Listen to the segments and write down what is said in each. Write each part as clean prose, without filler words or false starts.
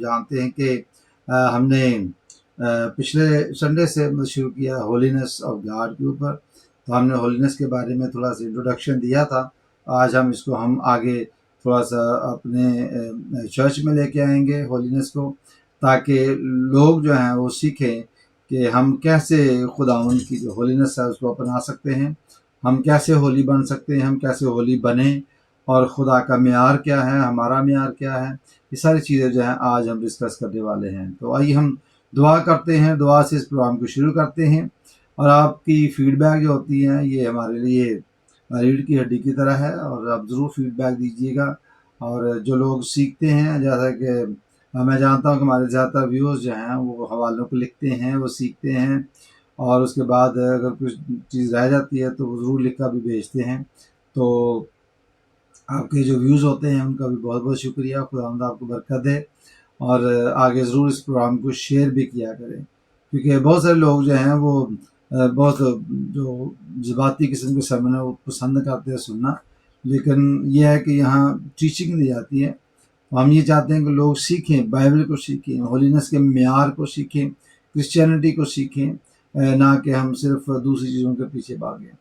جانتے ہیں کہ ہم نے پچھلے سنڈے سے شروع کیا ہولینس آف گاڈ کے اوپر، تو ہم نے ہولینس کے بارے میں تھوڑا سا انٹروڈکشن دیا تھا۔ آج ہم آگے تھوڑا سا اپنے چرچ میں لے کے آئیں گے ہولینس کو، تاکہ لوگ جو ہیں وہ سیکھیں کہ ہم کیسے خداوند کی جو ہولینس ہے اس کو اپنا سکتے ہیں، ہم کیسے ہولی بن سکتے ہیں، ہم کیسے ہولی بنیں، اور خدا کا معیار کیا ہے، ہمارا معیار کیا ہے۔ یہ ساری چیزیں جو ہیں آج ہم ڈسکس کرنے والے ہیں۔ تو آئیے ہم دعا کرتے ہیں، دعا سے اس پروگرام کو شروع کرتے ہیں۔ اور آپ کی فیڈ بیک جو ہوتی ہیں یہ ہمارے لیے ریڑھ کی ہڈی کی طرح ہے، اور آپ ضرور فیڈ بیک دیجیے گا۔ اور جو لوگ سیکھتے ہیں، جیسا کہ میں جانتا ہوں کہ ہمارے زیادہ تر ویوز جو ہیں وہ حوالوں کو لکھتے ہیں، وہ سیکھتے ہیں، اور اس کے بعد اگر کچھ چیز رہ جاتی ہے تو وہ ضرور لکھ کر بھی بھیجتے ہیں۔ تو آپ کے جو ویوز ہوتے ہیں ان کا بھی بہت بہت شکریہ، خداوند آپ کو برکت دے، اور آگے ضرور اس پروگرام کو شیئر بھی کیا کریں، کیونکہ بہت سارے لوگ جو ہیں وہ بہت جو جذباتی قسم کے سرمن وہ پسند کرتے ہیں سننا، لیکن یہ ہے کہ یہاں ٹیچنگ دی جاتی ہے۔ ہم یہ چاہتے ہیں کہ لوگ سیکھیں، بائبل کو سیکھیں، ہولینس کے معیار کو سیکھیں، کرسچینٹی کو سیکھیں، نہ کہ ہم صرف دوسری چیزوں کے پیچھے بھاگیں۔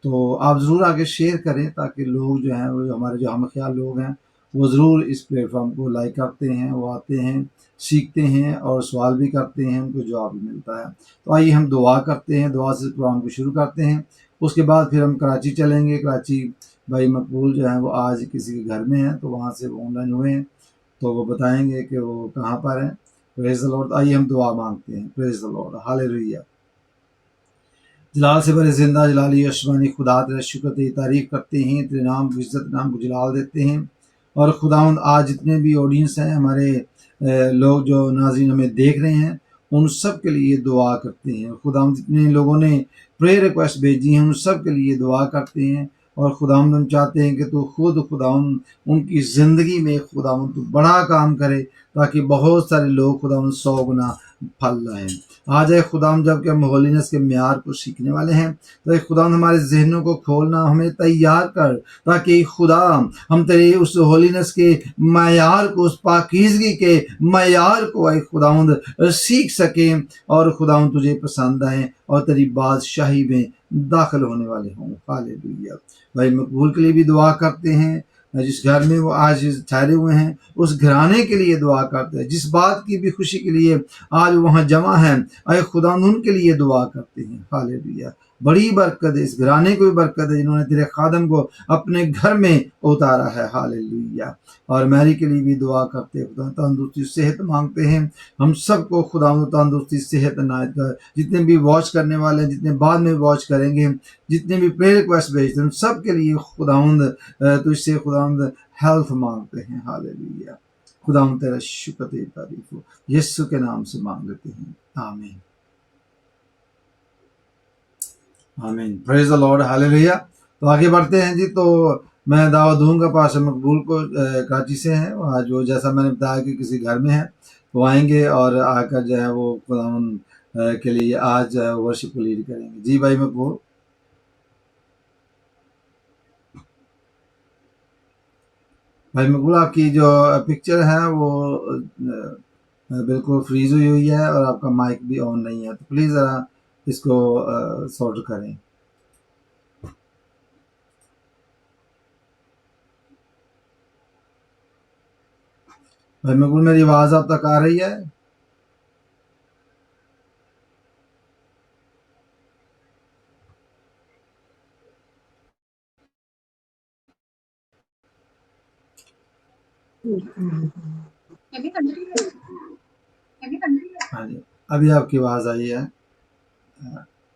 تو آپ ضرور آگے شیئر کریں تاکہ لوگ جو ہیں وہ ہمارے جو ہم خیال لوگ ہیں وہ ضرور اس پلیٹ فارم کو لائک کرتے ہیں، وہ آتے ہیں، سیکھتے ہیں، اور سوال بھی کرتے ہیں، ان کو جواب بھی ملتا ہے۔ تو آئیے ہم دعا کرتے ہیں، دعا سے پروگرام کو شروع کرتے ہیں۔ اس کے بعد پھر ہم کراچی چلیں گے۔ کراچی بھائی مقبول جو ہیں وہ آج کسی کے گھر میں ہیں، تو وہاں سے وہ آن لائن ہوئے ہیں، تو وہ بتائیں گے کہ وہ کہاں پر ہیں۔ پریز دی لارڈ۔ آئیے ہم دعا مانگتے ہیں۔ پریز دی لارڈ، ہاللیلویہ۔ جلال سے بڑے زندہ جلالی عشمانی خدا تیرا شکر تیری تعریف کرتے ہیں، تیرے نام کی عزت نام کو جلال دیتے ہیں۔ اور خداوند آج جتنے بھی آڈینس ہیں، ہمارے لوگ جو ناظرین ہمیں دیکھ رہے ہیں، ان سب کے لیے دعا کرتے ہیں۔ خداوند جتنے لوگوں نے پریئر ریکویسٹ بھیجی ہیں ان سب کے لیے دعا کرتے ہیں، اور خداوند ہم چاہتے ہیں کہ تو خود خداوند ان کی زندگی میں خداوند تو بڑا کام کرے، تاکہ بہت سارے لوگ خداوند 100 گنا پھل لائیں۔ آج اے خداوند جب کہ ہم ہولینس کے معیار کو سیکھنے والے ہیں، تو اے خداوند ہمارے ذہنوں کو کھولنا، ہمیں تیار کر، تاکہ خدا ہم تیری اس ہولینس کے معیار کو، اس پاکیزگی کے معیار کو اے خداوند سیکھ سکیں، اور خداوند تجھے پسند آئیں اور تیری بادشاہی میں داخل ہونے والے ہوں۔ ہاللیلویہ۔ بھائی مقبول کے لیے بھی دعا کرتے ہیں، جس گھر میں وہ آج ٹھہرے ہوئے ہیں اس گھرانے کے لیے دعا کرتے ہیں، جس بات کی بھی خوشی کے لیے آج وہاں جمع ہیں، اے خدا ان کے لیے دعا کرتے ہیں۔ ہاللیلویہ۔ بڑی برکت ہے، اس گھرانے کو بھی برکت ہے جنہوں نے تیرے خادم کو اپنے گھر میں اتارا ہے۔ ہاللیلویہ۔ اور میری کے لیے بھی دعا کرتے ہیں، خدا تندرستی صحت مانگتے ہیں۔ ہم سب کو خدا تندرستی صحت عنایت کر، جتنے بھی واچ کرنے والے ہیں، جتنے بعد میں واچ کریں گے، جتنے بھی پریئر ریکویسٹ بھیجتے ہیں، ان سب کے لیے خداوند تجھ سے خداوند ہیلتھ مانگتے ہیں۔ ہاللیلویہ۔ خداوند تیرا شکر تیری تعریف ہو، یسوع کے نام سے مانگ لیتے ہیں، آمین آمین۔ پریز دی لارڈ، ہاللیلویہ۔ تو آگے بڑھتے ہیں جی۔ تو میں دعوت دوں گا پاسٹر مقبول کو، کراچی سے ہیں آج وہ، جیسا میں نے بتایا کہ کسی گھر میں ہے، وہ آئیں گے اور آ کر جو ہے وہ خداوند کے لیے آج ورشپ کو لیڈ کریں گے۔ جی بھائی مقبول۔ بھائی مقبول آپ کی جو پکچر ہے وہ بالکل فریز ہوئی ہے، اور آپ کا مائک بھی آن نہیں ہے، تو پلیز ذرا اس کو سارٹ کریں۔ بھائی مقبول میری آواز آپ تک آ رہی ہے؟ ہاں جی، ابھی آپ کی آواز آئی ہے۔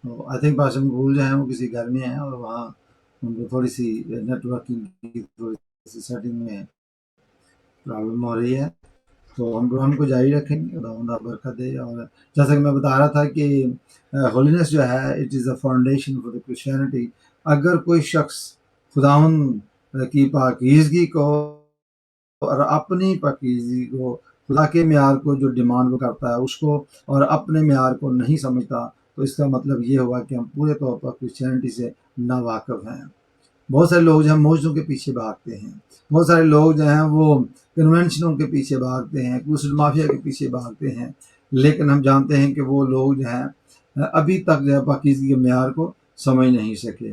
آئی تھنک پاسٹر مقبول جو ہیں وہ کسی گھر میں ہیں، اور وہاں ان کو تھوڑی سی نیٹ ورکنگ کی تھوڑی سی سیٹنگ میں پرابلم ہو رہی ہے، تو ہم پروگرام کو جاری رکھیں گے، خداوند آپ برکت دے۔ اور جیسا کہ میں بتا رہا تھا کہ ہولینس جو ہے it is a foundation for the Christianity. اگر کوئی شخص خداوند کی پاکیزگی کو اور اپنی پاکیزگی کو، خدا کے معیار کو جو ڈیمانڈ وہ کرتا ہے اس کو، اور اپنے معیار کو نہیں سمجھتا، تو اس کا مطلب یہ ہوا کہ ہم پورے طور پر کرسچینٹی سے نا واقف ہیں۔ بہت سارے لوگ جو ہیں موجوں کے پیچھے بھاگتے ہیں، بہت سارے لوگ جو ہیں وہ کنونشنوں کے پیچھے بھاگتے ہیں، غسل مافیا کے پیچھے بھاگتے ہیں، لیکن ہم جانتے ہیں کہ وہ لوگ جو ہیں ابھی تک جو ہے پاکیزگی کے معیار کو سمجھ نہیں سکے۔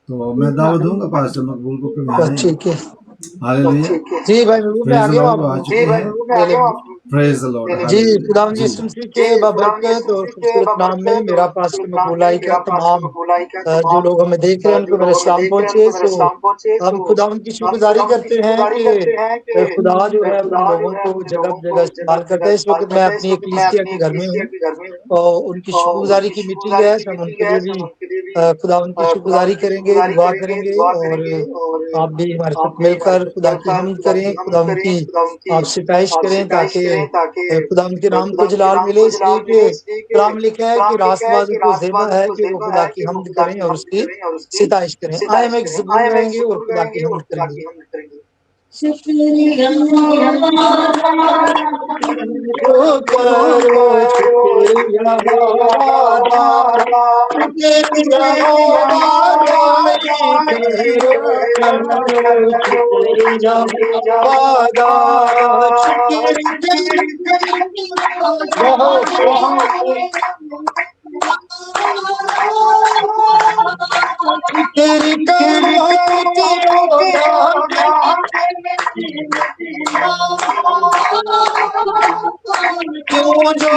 تو میں دعوت دوں گا پاسٹر مقبول کو کہ وہ آئیں۔ ٹھیک ہے ہالیلویا، جی بھائی محبوب میں پریز آگے دی ہوں، لارڈ، آپ وہ آ چکے ہیں۔ پریز دی لارڈ، جی ہالیلویا۔ خدا جی یسوع مسیح کے بابرکت اور خوبصورت نام میں میرا پاسٹر مقبولائی کا تمام جو لوگ ہمیں دیکھ رہے ہیں ان کو میرے سلام پہنچے۔ سو ہم خدا ان کی شکر گزاری کرتے ہیں کہ خدا جو ہے اپنے لوگوں کو جگہ جگہ استعمال کرتا ہے۔ اس وقت میں اپنی اکلیسیا کے گھر میں ہوں اور ان کی شکر گزاری کی میٹنگ ہے، ہم ان کے لیے بھی خدا ان کی شکر گزاری کریں گے، دعا کریں گے، اور آپ بھی ہمارے ساتھ مل کر خدا کی حمد کریں، خدا ان کی آپ ستائش کریں تاکہ خدا ان کے نام کو جلال ملے، اس لیے کہ کلام لکھا ہے کہ راست بازوں کو زیبا ہے کہ وہ خدا کی حمد کریں اور اس کی ستائش کریں۔ آئے ہم ایک زبور گائیں گے اور خدا کی حمد کریں گے۔ شکریہ کرو شکریہ وعدہ، شکریہ وعدہ کرو شکریہ وعدہ، تیری کرامتی کیوں جو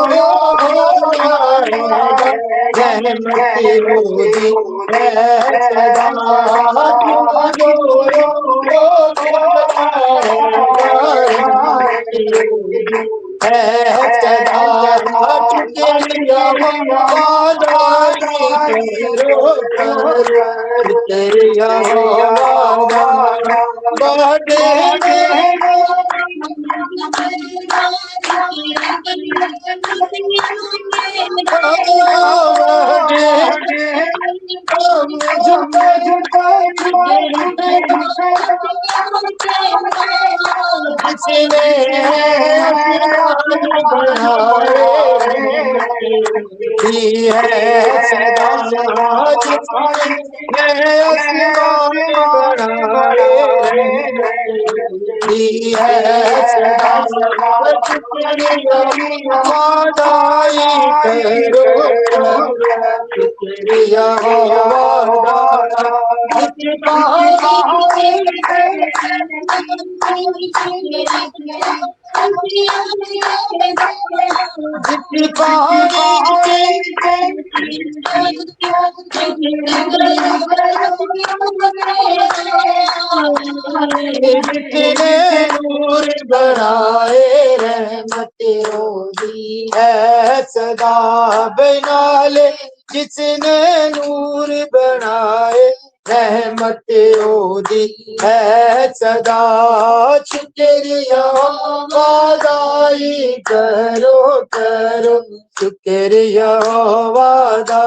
رحمتی ہوتی ہے صدا، کیوں جو رحمتی ہوتی ہے صدا، شکریہ وعدائی کرو کرو شکریہ وعدہ، بڑے جس نے آسمان بنائے دی ہے صدا، جس نے آسمان بنائے دی ہے صدا، شکریہ وعدائی کرو شکریہ وعدہ، جس جتنے نور بنائے رحمت روزی ہے صدا، بنالے جس نے نور بنائے رحمت دی ہے صدا، شکریہ وعدائی کرو کرو شکریہ وعدہ،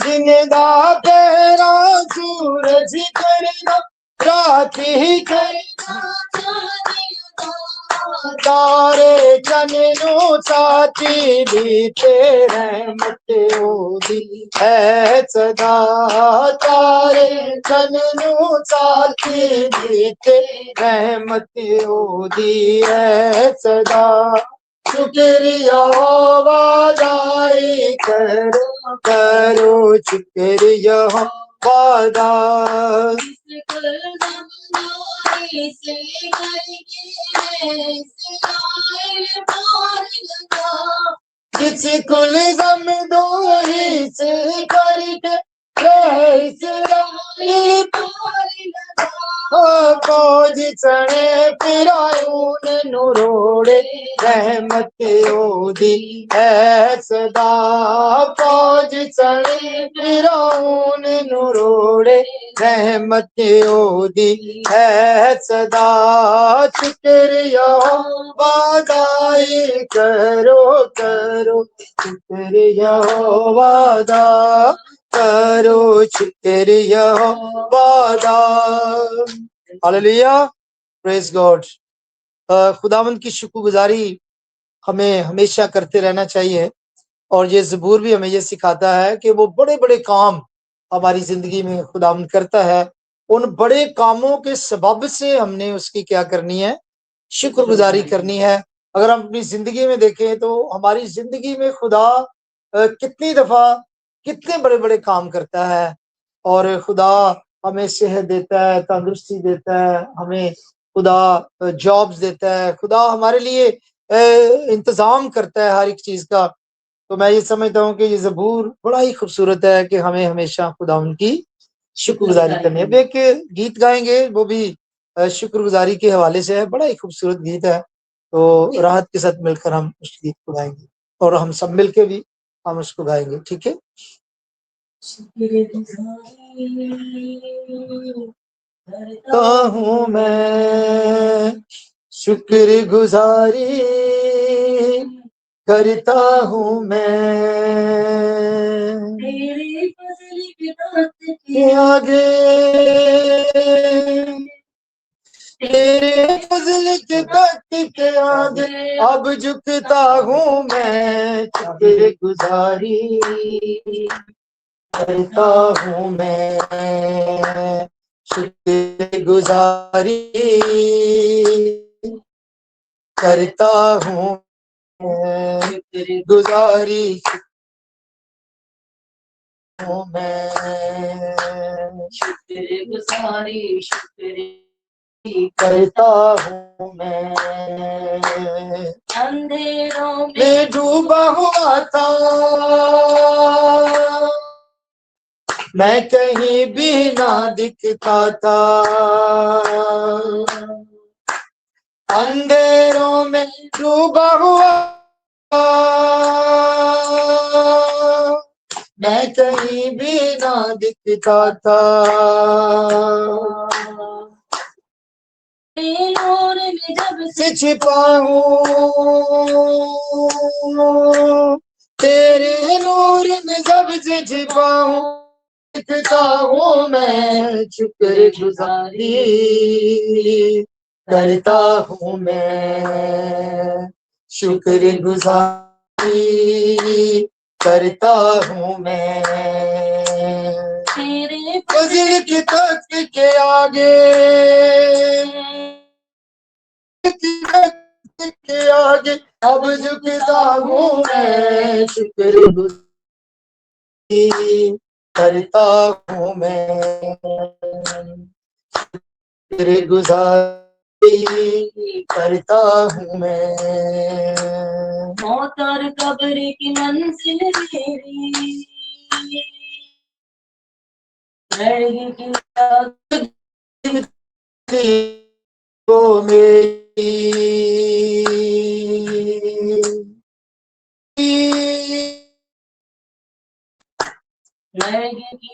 زندہ تیرا سورج کرنا رات ہی کرنا، تارے چننو ساتھی دیتے رحمت دی ہے صدا، تارے چننو ساتھی دیتے رحمت دی ہے صدا، شکریہ وعدائی کرو کرو شکریہ وعدہ، جس کل غم دوہی سے کر کے فوج چڑے فرعون نروڑے رحمت دی ہے صدا، فوج چڑے فرعون نروڑے رحمت دی ہے صدا، شکریہ وعدائی کرو کرو شکریہ وعدہ کرو شکریہ وعدہ۔ ہاللیلویا، پریز گاڈ۔ خداوند کی شکر گزاری ہمیں ہمیشہ کرتے رہنا چاہیے، اور یہ زبور بھی ہمیں یہ سکھاتا ہے کہ وہ بڑے بڑے کام ہماری زندگی میں خداوند کرتا ہے، ان بڑے کاموں کے سبب سے ہم نے اس کی کیا کرنی ہے؟ شکر گزاری کرنی ہے۔ اگر ہم اپنی زندگی میں دیکھیں تو ہماری زندگی میں خدا کتنی دفعہ کتنے بڑے بڑے کام کرتا ہے، اور خدا ہمیں صحت دیتا ہے، تندرستی دیتا ہے، ہمیں خدا جابز دیتا ہے، خدا ہمارے لیے انتظام کرتا ہے ہر ایک چیز کا۔ تو میں یہ سمجھتا ہوں کہ یہ زبور بڑا ہی خوبصورت ہے کہ ہمیں ہمیشہ خدا ان کی شکر گزاری کرنی ہے۔ اب ایک گیت گائیں گے، وہ بھی شکر گزاری کے حوالے سے ہے، بڑا ہی خوبصورت گیت ہے، تو راحت کے ساتھ مل کر ہم اس گیت کو گائیں گے، اور ہم سب مل کے بھی ہم اس کو گائیں گے، ٹھیک ہے؟ کرتا ہوں میں شکر گزاری، کرتا ہوں میں تیرے فضل کے دست کے آگے، تیرے فضل کے دست کے آگے اب جھکتا ہوں میں، شکر گزاری کرتا ہوں میں، شکر گزاری کرتا ہوں میں، شکر گزاری ہوں میں، شکر گزاری شکر کرتا ہوں میں، اندھیروں میں ڈوبا ہوا تھا میں، کہیں بھی نہ دکھتا تھا، اندھیروں میں ڈوبا ہوا میں، کہیں بھی نہ دکھتا تھا، نور میں جب سے چھپا ہوں، تیرے نور میں جب سے چھپا ہوں، دکھتا ہوں میں، شکر گزاری کرتا ہوں میں، شکر گزاری کرتا ہوں میں، تیرے فضل کی تخت کے آگے، کے آگے اب جھکتا ہوں میں، شکر گزاری کرتا ہوں میں، شکر گزاری کرتا ہوں میں، موت اور قبر کی منزل میری وہ میری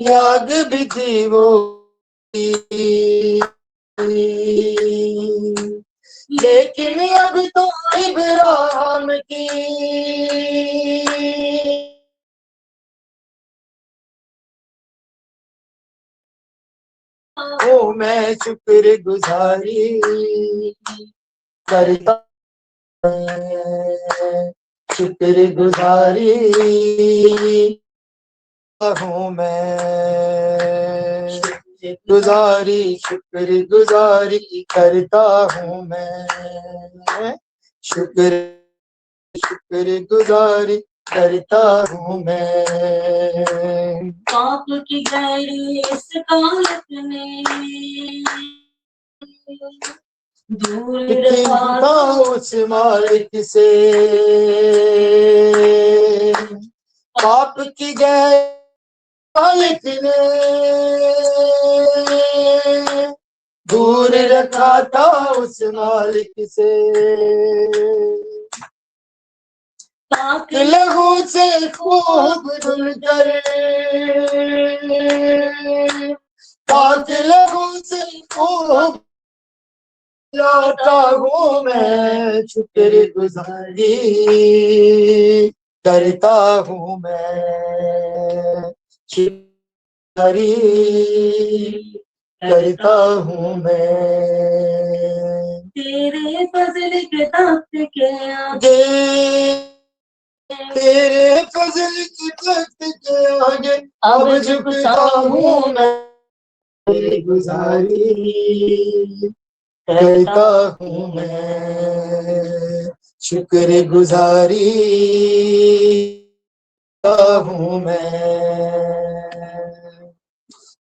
یاد بھی تھی وہ، لیکن اب تو ابراہیم کی میں، شکر گزاری کرتا شکر گزاری ہوں میں، گزاری شکر گزاری کرتا ہوں میں، شکر گزاری کرتا ہوں میں، پاپ کی گہری اس کالت میں دور رہا اس مالک سے، پاپ کی گہری مالک نے دور رکھا تھا اس مالک سے، پاک لہو سے خوب دھل کر، پاک لہو سے خوب لاتا ہوں میں، شکر گزاری کرتا ہوں میں، شکر کرتا ہوں میں تیرے فضل کے تخت کے آگے تیرے فضل کی تخت کے آگے اب جھکتا ہوں میں گزاری کرتا ہوں میں شکر گزاری ہوں میں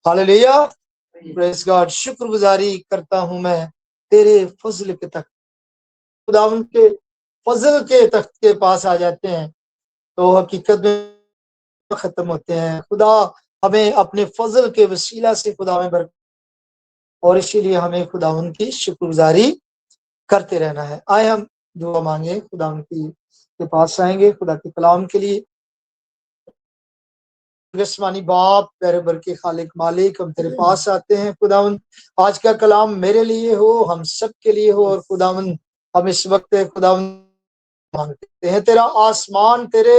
ہاللیلویا پریز گاڈ شکر گزاری کرتا ہوں میں تیرے فضل کے تخت خداوند کے فضل کے تخت کے پاس آ جاتے ہیں تو حقیقت میں ختم ہوتے ہیں خدا ہمیں اپنے فضل کے وسیلہ سے خدا میں برکت اور اسی لیے ہمیں خداوند کی شکر گزاری کرتے رہنا ہے آئے ہم دعا مانگے خداوند کے پاس آئیں گے خدا کے کلام کے لیے جسمانی باپ پیارے بر کے خالق مالک ہم تیرے پاس آتے ہیں خداوند آج کا کلام میرے لیے ہو ہم سب کے لیے ہو اور خداوند ہم اس وقت خداوند مانگتے ہیں تیرا آسمان تیرے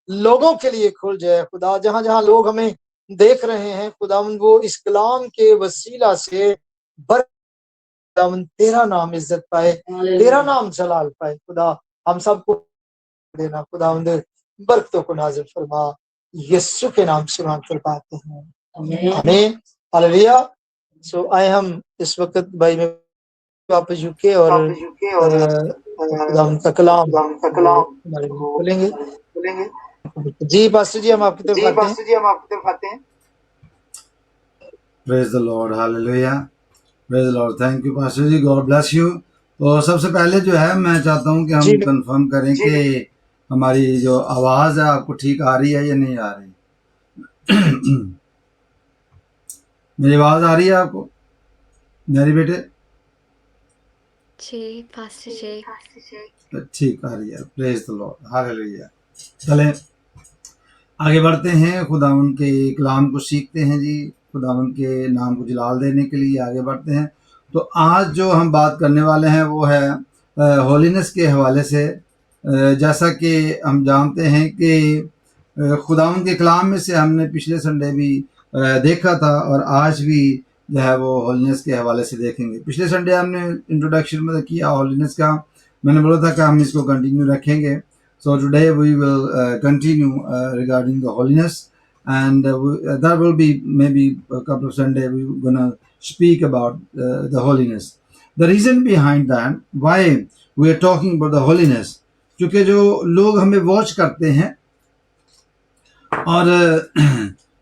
لوگوں کے لیے کھل جائے خدا جہاں جہاں لوگ ہمیں دیکھ رہے ہیں خداوند وہ اس کلام کے وسیلہ سے خداوند تیرا نام عزت پائے تیرا نام جلال پائے خدا ہم سب کو دینا خداوند برکتوں کو نازل فرما یسوع کے نام سے مانگ کر پاتے ہیں آمین ہاللیلویا سو آئے ہم اس وقت بھائی میں واپس جھکے اور خداوند کا کلام ہمارے لیے کھولیں گے جی پاسٹر جی ہم آپ کی طرف آتے ہیں پریز the Lord, hallelujah, praise the Lord, thank you pastor G, God bless you. تو سب سے پہلے جو ہے میں چاہتا ہوں کہ ہم کنفرم کریں کہ ہماری جو آواز ہے آپ کو ٹھیک آ رہی ہے یا نہیں آ رہی میری آواز آ رہی ہے آپ کو میری بیٹے جی پاسٹر جی ٹھیک آ رہی ہے پریز the Lord, hallelujah. چلیں آگے بڑھتے ہیں خداوند کے کلام کو سیکھتے ہیں جی خداوند کے نام کو جلال دینے کے لیے آگے بڑھتے ہیں تو آج جو ہم بات کرنے والے ہیں وہ ہے ہولینس کے حوالے سے جیسا کہ ہم جانتے ہیں کہ خداوند کے کلام میں سے ہم نے پچھلے سنڈے بھی دیکھا تھا اور آج بھی جو ہے وہ ہولینس کے حوالے سے دیکھیں گے پچھلے سنڈے ہم نے انٹروڈکشن میں کیا ہولینس کا میں نے بولا تھا کہ ہم اس کو کنٹینیو رکھیں گے So today we will continue regarding the holiness and that will be maybe a couple of Sunday we're going to speak about the holiness. The reason behind that, why we are talking about the holiness, کیونکہ جو لوگ ہمیں watch کرتے ہیں اور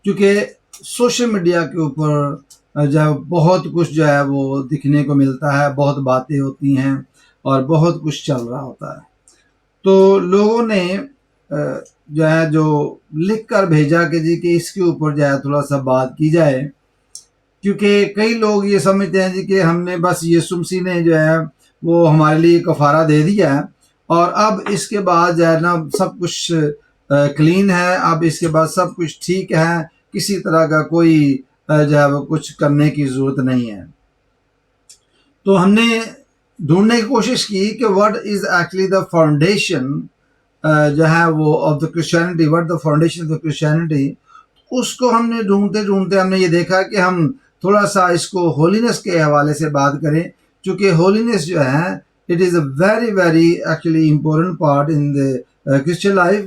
کیونکہ social media کے اوپر جو بہت کچھ جو ہے وہ دکھنے کو ملتا ہے بہت باتیں ہوتی ہیں اور بہت کچھ چل رہا ہوتا ہے تو لوگوں نے جو ہے جو لکھ کر بھیجا کہ جی کہ اس کے اوپر جو ہے تھوڑا سا بات کی جائے کیونکہ کئی لوگ یہ سمجھتے ہیں جی کہ ہم نے بس یسوع مسیح نے جو ہے وہ ہمارے لیے کفارہ دے دیا ہے اور اب اس کے بعد جو ہے نا سب کچھ کلین ہے اب اس کے بعد سب کچھ ٹھیک ہے کسی طرح کا کوئی جو ہے وہ کچھ کرنے کی ضرورت نہیں ہے تو ہم نے ڈھونڈنے کی کوشش کی کہ what is actually the foundation جو ہے وہ of the Christianity, what the foundation of the Christianity, اس کو ہم نے ڈھونڈتے ہم نے یہ دیکھا کہ ہم تھوڑا سا اس کو ہولینس کے حوالے سے بات کریں چونکہ ہولینس جو ہے it is a very very actually important part in the Christian life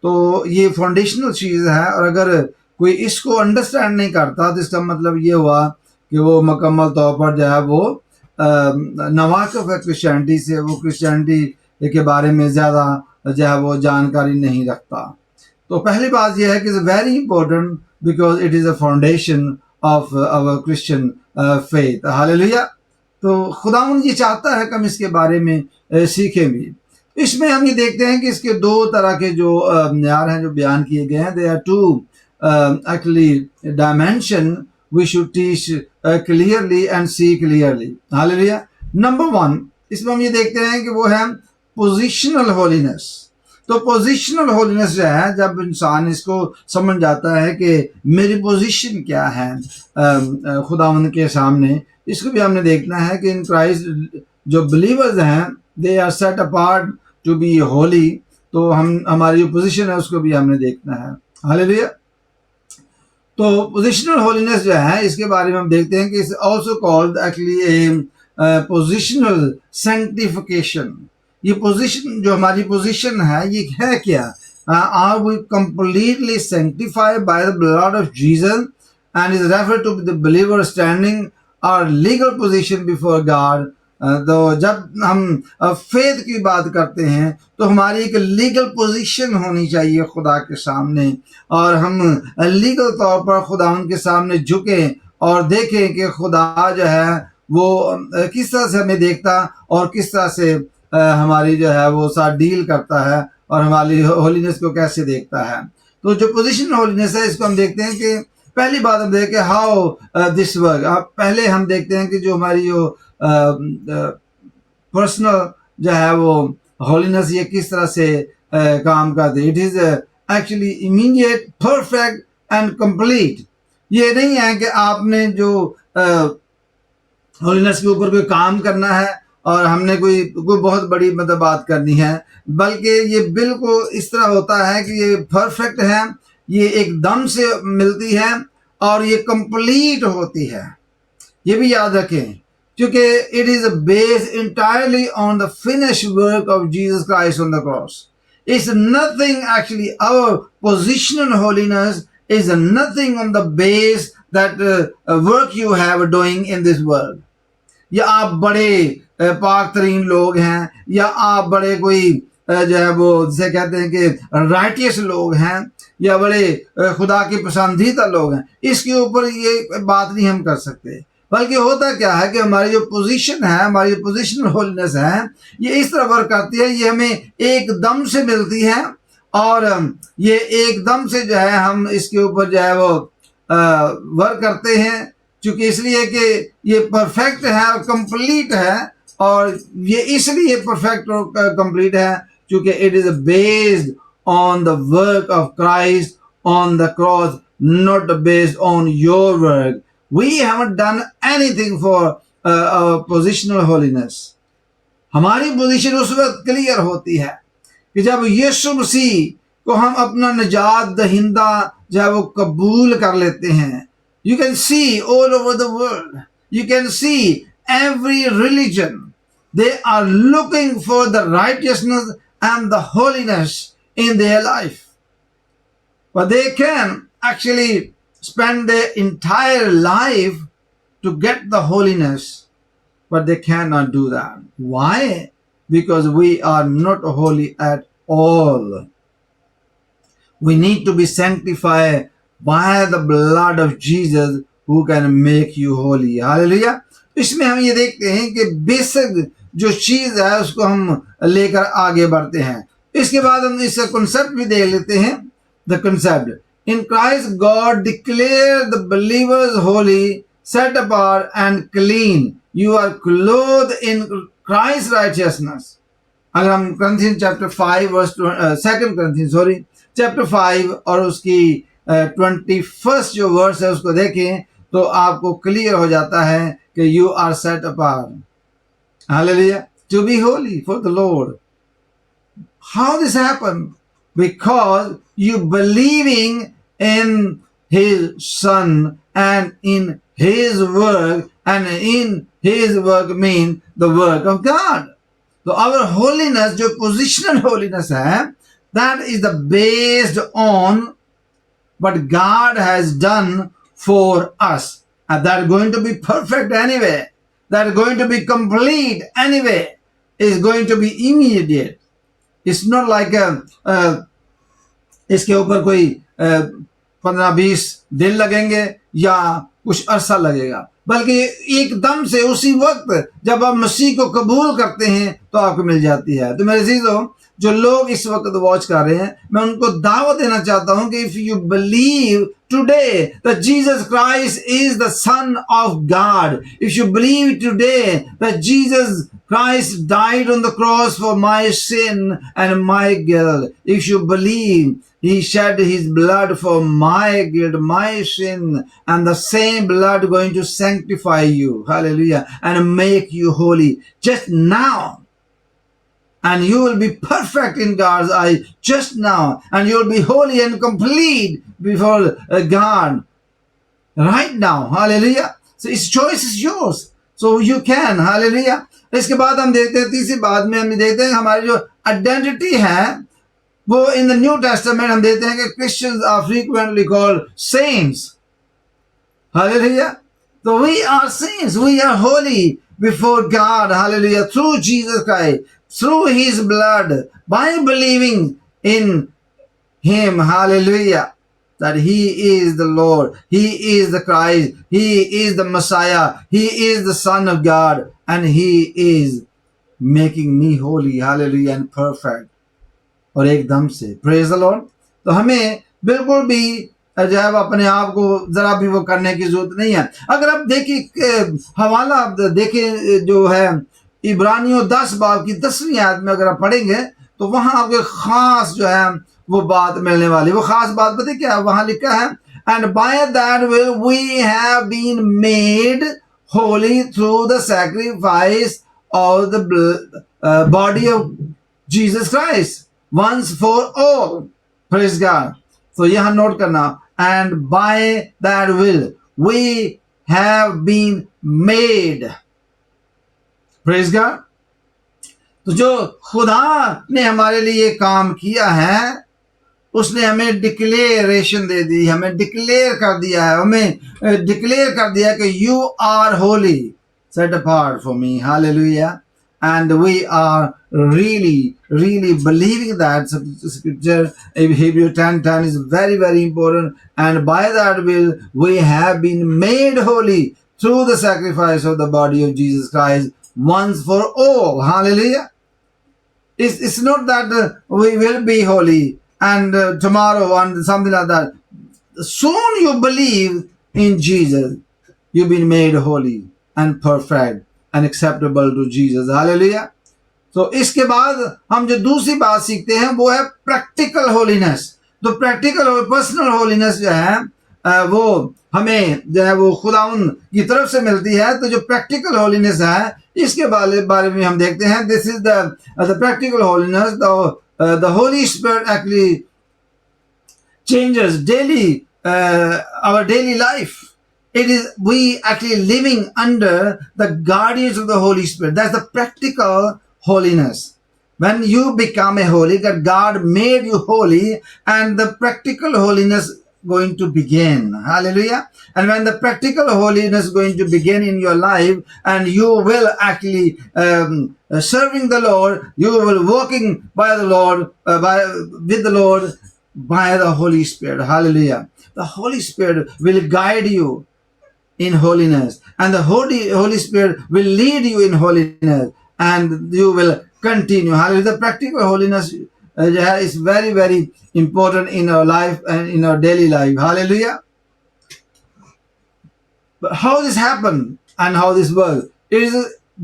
تو یہ فاؤنڈیشنل چیز ہے اور اگر کوئی اس کو انڈرسٹینڈ نہیں کرتا تو اس کا مطلب یہ ہوا کہ وہ مکمل طور پر جو ہے وہ نواقف ہے کرسچینٹی سے وہ کرسچینٹی کے بارے میں زیادہ جو ہے وہ جانکاری نہیں رکھتا تو پہلی بات یہ ہے کہ very important because it is a foundation of our Christian faith hallelujah تو خداوند یہ چاہتا ہے کہ ہم اس کے بارے میں سیکھیں بھی اس میں ہم یہ دیکھتے ہیں کہ اس کے دو طرح کے جو معیار ہیں جو بیان کیے گئے ہیں they are two actually dimension we should teach clearly and see clearly. Hallelujah. Number one, اس میں ہم یہ دیکھتے ہیں کہ وہ ہے positional holiness. تو positional holiness جو ہے جب انسان اس کو سمجھ جاتا ہے کہ میری پوزیشن کیا ہے خداوند کے سامنے اس کو بھی ہم نے دیکھنا ہے کہ ان کرائسٹ جو بلیورز ہیں they are set apart to be holy تو ہماری جو پوزیشن ہے اس کو بھی ہم نے دیکھنا ہے. Hallelujah. تو پوزیشنل ہولینس جو ہے اس کے بارے میں ہم دیکھتے ہیں کہ اس also called actually positional sanctification. یہ پوزیشن جو ہماری پوزیشن ہے یہ ہے کیا؟ Are we completely sanctified by the blood of Jesus and is refer to the believer standing اور لیگل پوزیشن بیفور گاڈ. تو جب ہم فیتھ کی بات کرتے ہیں تو ہماری ایک لیگل پوزیشن ہونی چاہیے خدا کے سامنے، اور ہم لیگل طور پر خدا ان کے سامنے جھکیں اور دیکھیں کہ خدا جو ہے وہ کس طرح سے ہمیں دیکھتا اور کس طرح سے ہماری جو ہے وہ ساتھ ڈیل کرتا ہے اور ہماری ہولینس کو کیسے دیکھتا ہے. تو جو پوزیشن ہولینس ہے اس کو ہم دیکھتے ہیں کہ پہلی بات ہم دیکھیں ہاؤ دس ورک. پہلے ہم دیکھتے ہیں کہ جو ہماری جو پرسنل جو ہے وہ ہولینس یہ کس طرح سے کام کرتے. It is actually immediate perfect and complete. یہ نہیں ہے کہ آپ نے جو ہولینس کے اوپر کوئی کام کرنا ہے اور ہم نے کوئی بہت بڑی مطلب بات کرنی ہے، بلکہ یہ بالکل اس طرح ہوتا ہے کہ یہ پرفیکٹ ہے، یہ ایک دم سے ملتی ہے اور یہ کمپلیٹ ہوتی ہے. یہ بھی یاد رکھیں کیونکہ it is based entirely on the finish work of Jesus Christ on the cross. It's nothing actually, our positional holiness is nothing on the base that work you have doing in this world. یا آپ بڑے پاک ترین لوگ ہیں، یا آپ بڑے کوئی جو ہے وہ جسے کہتے ہیں کہ رائٹیس لوگ ہیں، یا بڑے خدا کے پسندیدہ لوگ ہیں، اس کے اوپر یہ بات نہیں ہم کر سکتے. بلکہ ہوتا کیا ہے کہ ہماری جو پوزیشن ہے، ہماری جو پوزیشنل ہولینس ہے، یہ اس طرح ورک کرتی ہے، یہ ہمیں ایک دم سے ملتی ہے، اور یہ ایک دم سے جو ہے ہم اس کے اوپر جو ہے وہ ورک کرتے ہیں، چونکہ اس لیے کہ یہ پرفیکٹ ہے اور کمپلیٹ ہے. اور یہ اس لیے پرفیکٹ اور کمپلیٹ ہے چونکہ it is based on the work of Christ on the cross, not based on your work. We haven't done anything for our positional holiness. ہماری پوزیشن اس وقت کلیئر ہوتی ہے کہ جب یسوع مسیح کو ہم اپنا نجات دہندہ جو ہے وہ قبول کر لیتے ہیں. You can see all over the world, you can see every religion, they are looking for the righteousness and the holiness in their life. But they can actually spend their entire life to get the holiness, but they cannot do that. Why? Because we are not holy at all. We need to be sanctified by the blood of Jesus who can make you holy. Hallelujah. اس میں ہم یہ دیکھتے ہیں کہ basic جو چیز ہے اس کو ہم لے کر آگے بڑھتے ہیں. اس کے بعد ہم اس کا کنسپٹ بھی دیکھ لیتے ہیں. The concept. In Christ, God declared the believers holy, set apart and clean. You are clothed in Christ's righteousness. اگر ہم Corinthians chapter 5 verse 2 Corinthians chapter 5 اور اس کی 21st جو ورس ہے اس کو دیکھیں تو آپ کو کلیئر ہو جاتا ہے کہ you are set apart. Hallelujah. To be holy for the Lord. How this happened? Because you believing in his son and in his work, and in his work mean the work of God. So our holiness, جو positional holiness ہے, that is the based on what God has done for us, and that is going to be perfect anyway, that is going to be complete anyway, is going to be immediate. It's not like اس کے اوپر کوئی 15-20 دن لگیں گے یا کچھ عرصہ لگے گا، بلکہ ایک دم سے اسی وقت جب آپ مسیح کو قبول کرتے ہیں تو آپ کو مل جاتی ہے. تو میرے عزیزو، جو لوگ اس وقت واچ کر رہے ہیں، میں ان کو دعوت دینا چاہتا ہوں کہ if you believe today that Jesus Christ is the Son of God, if you believe today that Jesus Christ died on the cross for my sin and my guilt, if you believe He shed His blood for my guilt, my sin, and the same blood going to sanctify you, hallelujah, and make you holy just now. And you will be perfect in God's eyes just now. And you will be holy and complete before God right now. Hallelujah. So its choice is yours. So you can. Hallelujah. اس کے بعد ہم دیکھتے ہیں تیسری بات میں ہم دیکھتے ہیں ہماری جو آئیڈینٹی ہے وہ ان دا نیو ٹیسٹمنٹ ہم دیکھتے ہیں کہ Christians are frequently called saints. Hallelujah. So we are saints, we are holy before God, hallelujah, through Jesus Christ, through his blood, by believing in him, hallelujah, that he is the Lord, he is the Christ, he is the Messiah, he is the Son of God, and he is making me holy, hallelujah, and perfect. اور ایک دم سے پریز دا lord. تو ہمیں بالکل بھی جو ہے وہ اپنے آپ کو ذرا بھی وہ کرنے کی ضرورت نہیں ہے. اگر آپ دیکھیں حوالہ آپ دیکھیں جو ہے عبرانیوں 10 باب کی 10ویں آیت میں اگر آپ پڑھیں گے تو وہاں آپ کو ایک خاص جو ہے وہ بات ملنے والی. وہ خاص بات پتہ کیا ہے؟ وہاں لکھا ہے and by that will we have been made holy through the sacrifice of the body of Jesus Christ once for all. Praise God. So یہاں نوٹ کرنا and by that will we have been made. Praise God. تو جو خدا نے ہمارے لیے کام کیا ہے اس نے ہمیں ڈکلیریشن دے دی, ہمیں ڈکلیئر کر دیا ہے, ہمیں ڈکلیئر کر دیا کہ you are holy, set apart for me. Hallelujah. And we are really believing that scripture Hebrew 10:10 is very, very important. And by that will we have been made holy through the sacrifice of the body of Jesus Christ once for all. Hallelujah. It's not that we will be holy and tomorrow and something like that. Soon you believe in Jesus, you've been made holy and perfect and acceptable to Jesus. Hallelujah. تو اس کے بعد ہم جو دوسری بات سیکھتے ہیں وہ ہے پریکٹیکل ہولینس. تو پریکٹیکل پرسنل ہولینس جو ہے وہ ہمیں جو ہے وہ خداوند کی طرف سے ملتی ہے. تو جو پریکٹیکل ہولینس ہے اس کے بارے میں ہم دیکھتے ہیں. This is the practical holiness. The Holy Spirit actually changes daily our daily life. It is we actually living under the guardians of the Holy Spirit. That's the practical holiness. When you become a holy, that God made you holy, and the practical holiness going to begin. Hallelujah. And when the practical holiness is going to begin in your life, and you will actually serving the Lord, you will walking by the Lord, with the Lord, by the Holy Spirit. Hallelujah. The Holy Spirit will guide you in holiness, and the Holy Spirit will lead you in holiness, and you will continue. Hallelujah. The practical holiness is very, very important in our life and in our daily life. Hallelujah. But how this happen and how this works? It is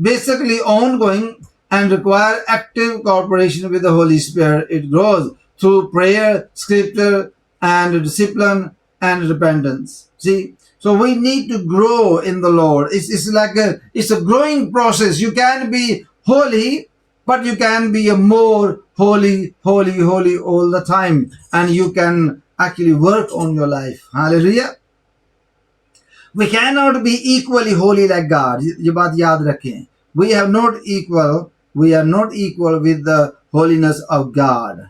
basically ongoing and require active cooperation with the Holy Spirit. It grows through prayer, scripture, and discipline and repentance. See, so we need to grow in the Lord. It's like it's a growing process. You can be holy, but you can be a more holy all the time, and you can actually work on your life. Hallelujah. We cannot be equally holy like God. یہ بات یاد رکھیں. We are not equal with the holiness of God.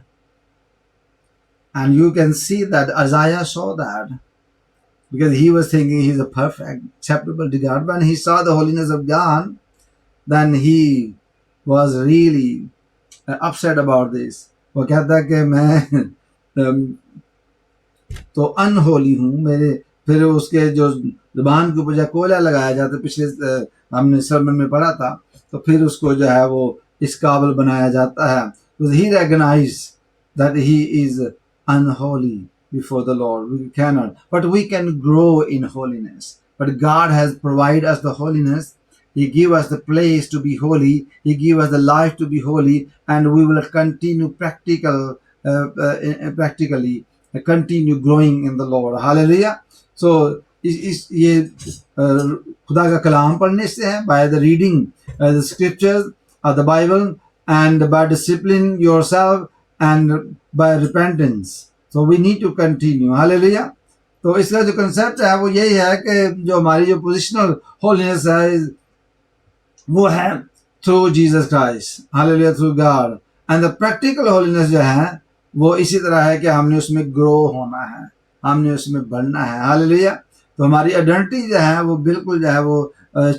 And you can see that Isaiah saw that, because he was thinking he's a perfect, acceptable to God. When he saw the holiness of God, then he was really upset about this. وہ کہتا ہے کہ میں تو انہولی ہوں. میرے پھر اس کے جو زبان کے اوپر جو کوئلہ لگایا جاتا ہے, پچھلے ہم نے سرمن میں پڑھا تھا, تو پھر اس کو جو ہے وہ اس قابل بنایا جاتا ہے. He recognized that he is unholy before the Lord. We cannot, but we can grow in holiness. But God has provided us the holiness. He gave us the place to be holy. He gave us the life to be holy, and we will continue practically continue growing in the Lord. Hallelujah. So یہ خدا کا کلام پڑھنے سے ہے, by the reading the scriptures of the Bible, and by disciplining yourself, and by repentance. So we need to continue. Hallelujah. تو اس کا جو کنسیپٹ ہے وہ یہی ہے کہ جو ہماری جو پوزیشنل ہولینس ہے وہ ہے through Jesus Christ, hallelujah, through God. And the practical holiness جو ہے وہ اسی طرح ہے کہ ہم نے اس میں گرو ہونا ہے، ہم نے اس میں بڑھنا ہے. ہاللیلویا. تو ہماری آئیڈینٹی جو ہے وہ بالکل جو ہے وہ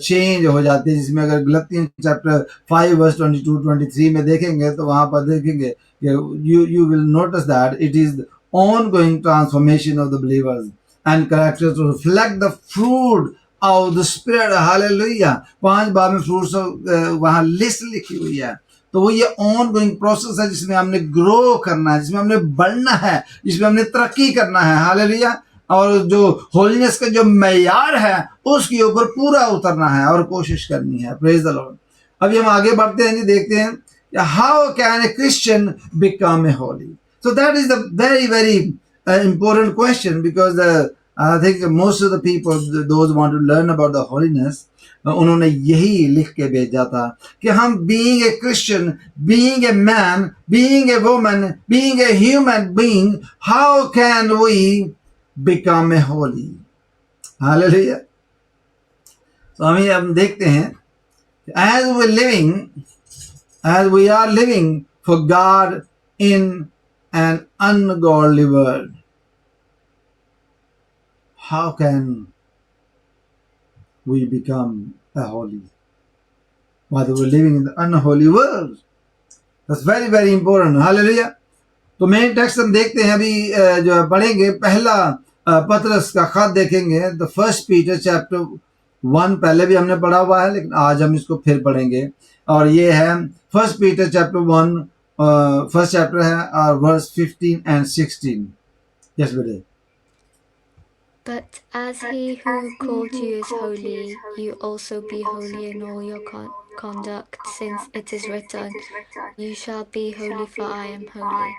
چینج ہو جاتی ہے، جس میں اگر غلطی چیپٹر 5 ورس 22-23 میں دیکھیں گے تو وہاں پر دیکھیں گے کہ you will notice that it is the ongoing transformation of the believers and character to reflect the fruit of the spirit. hallelujah. 5 باب میں فروٹس وہاں لسٹ لکھی ہوئی ہے. تو وہ یہ آن گوئنگ پروسیس ہے جس میں ہم نے گرو کرنا ہے، جس میں ہم نے بڑھنا ہے، جس میں ہم نے ترقی کرنا ہے. ہاللیلویا. اور جو ہولینس کا جو معیار ہے اس کے اوپر پورا اترنا ہے اور کوشش کرنی ہے. Praise the Lord. ابھی ہم آگے بڑھتے ہیں جی، دیکھتے ہیں how can a Christian become a holy. So that is the very very important question, because I think most of the people, those who want to learn about the holiness, انہوں نے یہی لکھ کے بھیجا تھا کہ ہم being a Christian, being a man, being a woman, being a human being, how can we become a holy? Hallelujah. تو ہم دیکھتے ہیں as we are living for God in an ungodly world, how can we become a holy? Whether we're living in the unholy world. That's very very important. Hallelujah. تو مین text ہم دیکھتے ہیں ابھی جو پڑھیں گے، پہلا پطرس کا خط دیکھیں گے، the first Peter chapter 1. پہلے بھی ہم نے پڑھا ہوا ہے لیکن آج ہم اس کو پھر پڑھیں گے، اور یہ ہے first Peter chapter 1 first chapter ہے اور verse 15 and 16. Yes, بیٹے. But as he who called you is holy, you also be holy in all your conduct, since it is written, you shall be holy, for I am holy.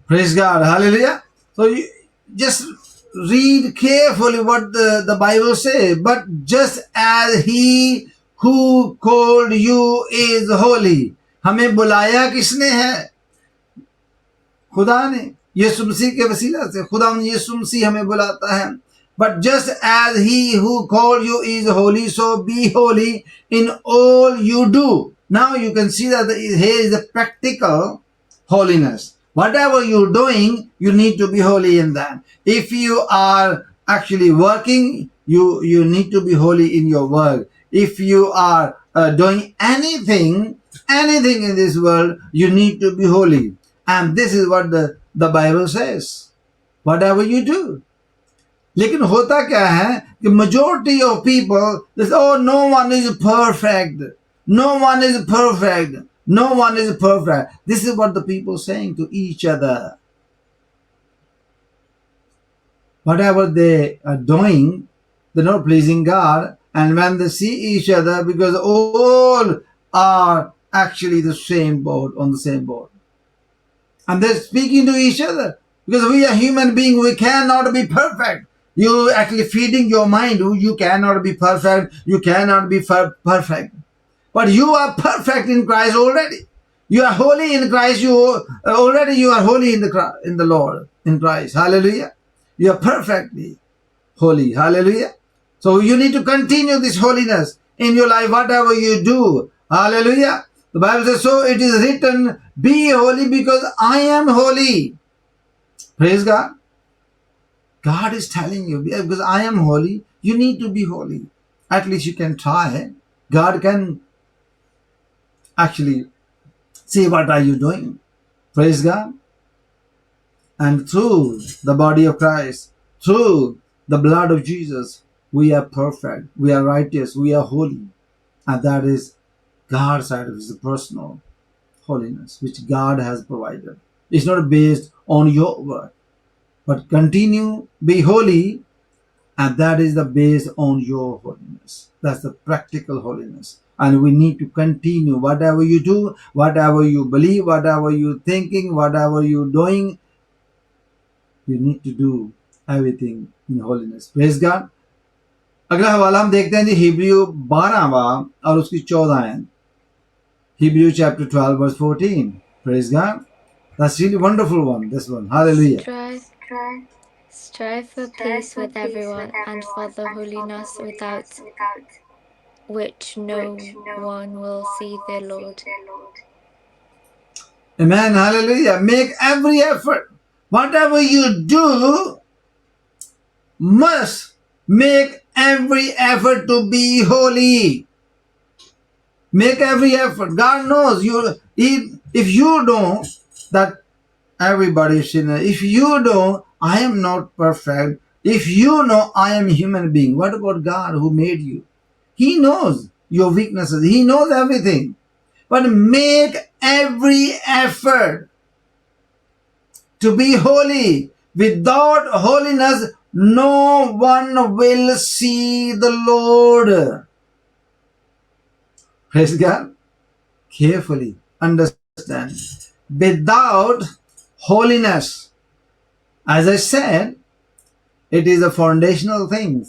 Praise God. Hallelujah. So you just read carefully what the Bible says. But just as he who called you is holy. ہمیں بلایا کس نے ہے؟ خدا نے. یسوع مسیح کے وسیلہ سے خدا یسوع مسیح ہمیں بلاتا ہے. But just as he who called you is holy, so be holy in all you do. Now you can see that here is the practical holiness. Whatever you're doing, you need to be holy in that. If you are actually working, you need to be holy in your work. If you are doing anything in this world, you need to be holy. And this is what the Bible says. Whatever you do. لیکن ہوتا کیا ہے کہ majority of people, they say, oh, no one is perfect. No one is perfect. No one is perfect. This is what the people saying to each other. Whatever they are doing, they're not pleasing God. And when they see each other, because all are actually the same boat, on the same boat. And they're speaking to each other. Because we are human beings, we cannot be perfect. You actually feeding your mind, you cannot be perfect. You cannot be perfect. But you are perfect in Christ already. You are holy in Christ. You are holy in the Lord, in Christ. Hallelujah. You are perfectly holy. Hallelujah. So you need to continue this holiness in your life, whatever you do. Hallelujah. The Bible says, so it is written, be holy because I am holy. Praise God. God is telling you, because I am holy, you need to be holy. At least you can try. God can actually see what are you doing. Praise God. And through the body of Christ, through the blood of Jesus, we are perfect, we are righteous, we are holy. And that is God's side of his personal holiness, which God has provided. It's not based on your work, but continue, be holy, and that is the base on your holiness. That's the practical holiness. And we need to continue. Whatever you do, whatever you believe, whatever you're thinking, whatever you're doing, you need to do everything in holiness. Praise God. اگلا حوالہ ہم دیکھتے ہیں جی Hebrew 12 باب اور اس کی 14 آیت. Hebrew chapter 12 verse 14. Praise God. That's really wonderful one, this one. Hallelujah. Strive for peace with everyone and for the holiness without which no one will see the Lord. Amen. Hallelujah. Make every effort. Whatever you do, must make every effort to be holy. Make every effort. God knows you. If you don't, that everybody is sinner. If you don't, I am not perfect. If you know I am a human being, what about God who made you? He knows your weaknesses. He knows everything. But make every effort to be holy. Without holiness, no one will see the Lord. Praise God. Carefully understand. Without holiness, as I said, it is a foundational thing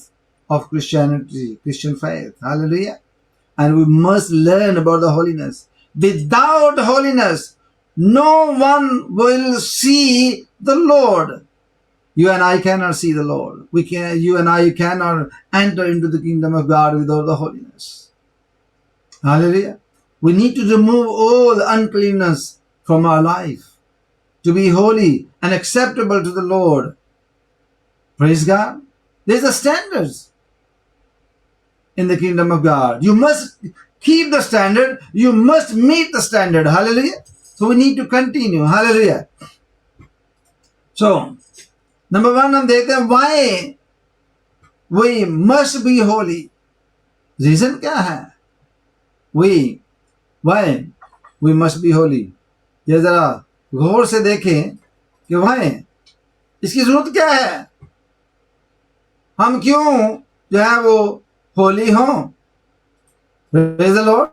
of Christianity, Christian faith. Hallelujah. And we must learn about the holiness. Without holiness, no one will see the Lord. You and I cannot see the Lord. You and I cannot enter into the kingdom of God without the holiness. Hallelujah. We need to remove all uncleanness from our life to be holy and acceptable to the Lord. Praise God. There's a standards in the kingdom of God. You must keep the standard. You must meet the standard. Hallelujah. So we need to continue. Hallelujah. So, number one, hum dekhte hain why we must be holy. Reason kya hai? Why we must be holy. ये जरा गौर से देखें कि why इसकी जरूरत क्या है. हम क्यों जो है वो होली हों. Praise the Lord.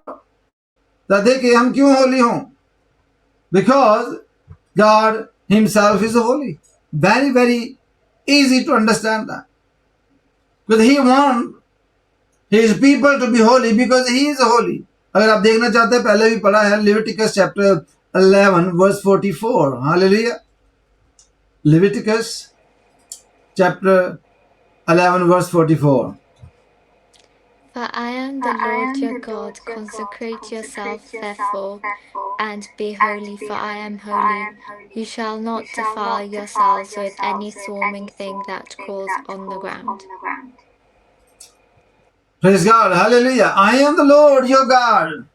तो देखिए हम क्यों होली हों. Because God himself is holy. Very, very easy to understand that. Because he wants his people to be holy because he is holy. अगर आप देखना चाहते हैं पहले भी पढ़ा है Leviticus chapter 11 verse 44. Hallelujah. Leviticus chapter 11 verse 44. For I am the Lord your God. Consecrate yourself, therefore, and be holy, for I am holy. You shall not defile yourselves with any swarming thing that crawls on the ground. Praise God. Hallelujah. I am the Lord your God.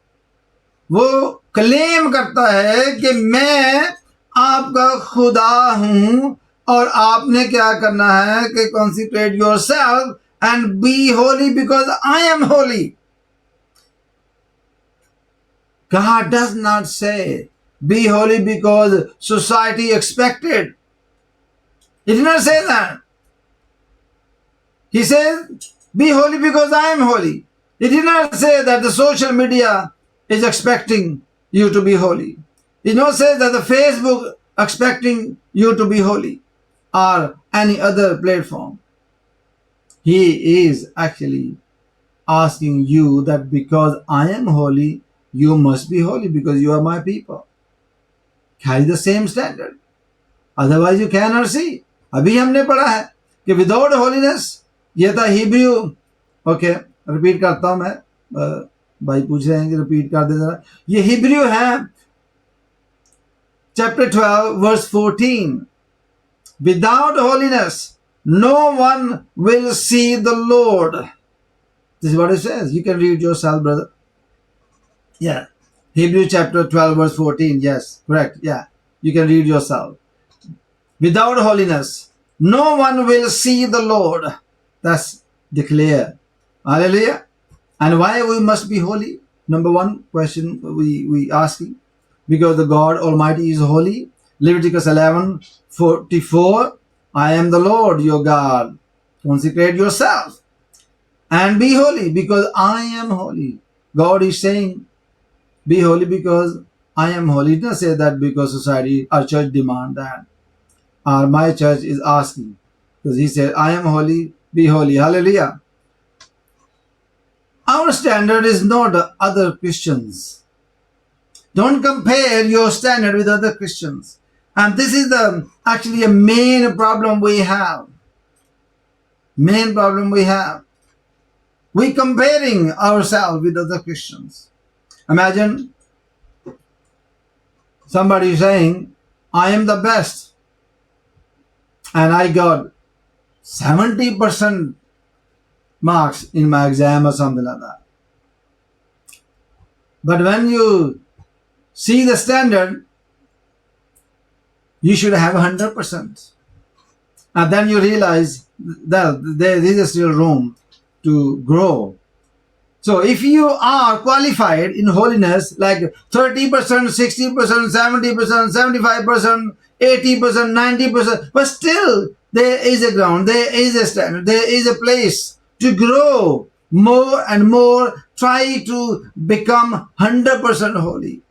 वो claim करता है कि मैं आपका खुदा हूं और आपने क्या करना है कि consecrate yourself and be holy because I am holy. God does not say be holy because society expected. He did not say that. He says be holy because I am holy. He did not say that the social media is expecting you to be holy. He did not say that the Facebook expecting you to be holy or any other platform. He is actually asking you that because I am holy, you must be holy because you are my people. Carry the same standard. Otherwise you cannot see. अभी हमने पढ़ा है कि without holiness, ये था Hebrew. Okay, repeat करता हूं मैं. भाई पूछ रहे हैं कि रिपीट कर दे जरा. ये हिब्रू है chapter 12 verse 14. Without holiness, no one will see the Lord. This is what it says. You can read yourself, brother. Yeah. Hebrew chapter 12 verse 14. Yes, correct. Yeah. You can read yourself. Without holiness, no one will see the Lord. That's declared. Hallelujah. And why we must be holy? Number one question we asking. Because the God Almighty is holy. Leviticus 11:44. I am the Lord your God. Consecrate yourself and be holy because I am holy. God is saying, be holy because I am holy. He did not say that because society or church demand that. Or my church is asking. Because he said, I am holy, be holy. Hallelujah. Our standard is not other Christians. Don't compare your standard with other Christians. And this is actually a main problem we have. Main problem we have. We comparing ourselves with other Christians. Imagine somebody saying, I am the best and I got 70% marks in my exam or something like that. But when you see the standard, you should have 100%. And then you realize that there is still room to grow. So if you are qualified in holiness, like 30%, 60%, 70%, 75%, 80%, 90%, but still there is a ground, there is a standard, there is a place to grow more and more. Try to become 100% holy.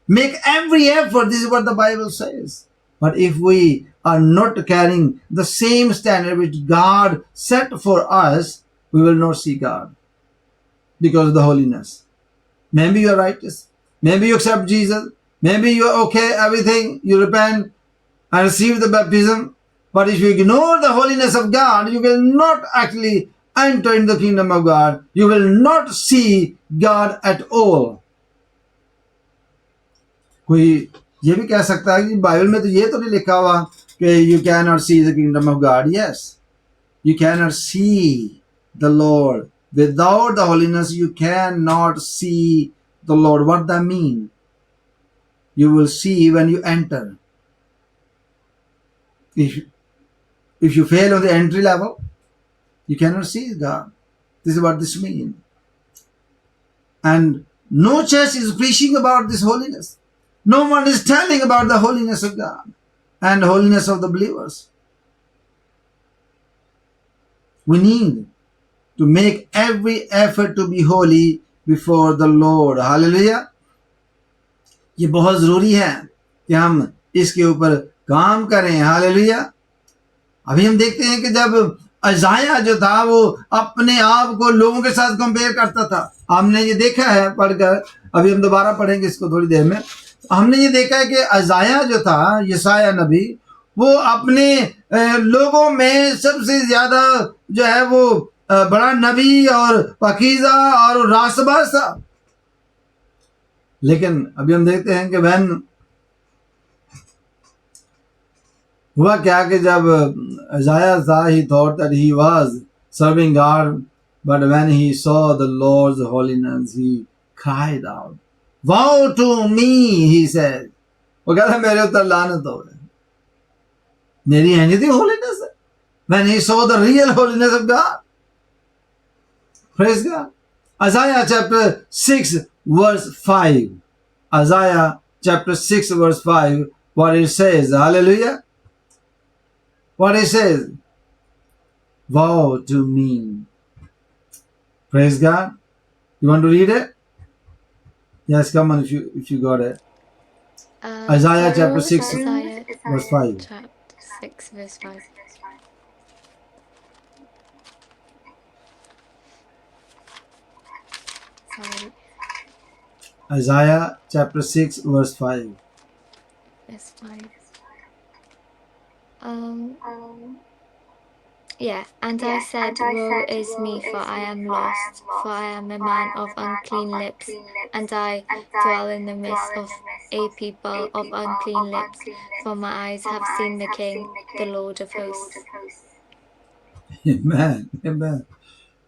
Make every effort. This is what the Bible says. But if we are not carrying the same standard which God set for us, we will not see God because of the holiness. Maybe you are righteous. Maybe you accept Jesus. Maybe you are okay, everything. You repent and receive the baptism. But if you ignore the holiness of God, you will not actually enter in the kingdom of God. You will not see God at all. कोई ये भी कह सकता है कि Bible में तो ये तो नहीं लिखा हुआ कि you cannot see the kingdom of God. Yes, you cannot see the Lord. Without the holiness, you cannot see the Lord. What that mean? You will see when you enter. If you fail on the entry level, you cannot see God. This is what this means. And no church is preaching about this holiness. No one is telling about the holiness of God and the holiness of the believers. We need to make every effort to be holy before the Lord. Hallelujah. یہ بہت ضروری ہے کہ ہم اس کے اوپر کام کریں. ہاللیلویا. ابھی ہم دیکھتے ہیں کہ جب اشعیاء جو تھا وہ اپنے آپ کو لوگوں کے ساتھ کمپیئر کرتا تھا. ہم نے یہ دیکھا ہے پڑھ کر, ابھی ہم دوبارہ پڑھیں گے اس کو تھوڑی دیر میں. ہم نے یہ دیکھا ہے کہ اشعیاء جو تھا, یسایہ نبی, وہ اپنے لوگوں میں سب سے زیادہ جو ہے وہ بڑا نبی اور پاکیزہ اور راست باز تھا. لیکن ابھی ہم دیکھتے ہیں کہ when ہوا کیا کہ جب Isaiah تھا, he thought that he was serving God, but when he saw the Lord's holiness, he cried out, woe to me, he said. وہ کہتا میرے اوپر لعنت ہو گئی, میری ہے نہیں تھی holiness. When he saw the real holiness of God. Praise God. Isaiah chapter 6 verse 5. Isaiah chapter 6 verse 5, what it says. Hallelujah. What it says. Woe to me. Praise God. You want to read it? Yes, come on if you got it. Isaiah chapter 6 verse 5. Chapter 6 verse 5. Sorry. Isaiah chapter 6 verse 5. Verse 5. Yeah, and I said, woe is me, for I am lost, for I am a man of unclean lips, and I dwell in the midst of a people of unclean lips, for my eyes have seen the King, the Lord of hosts. Amen. Amen.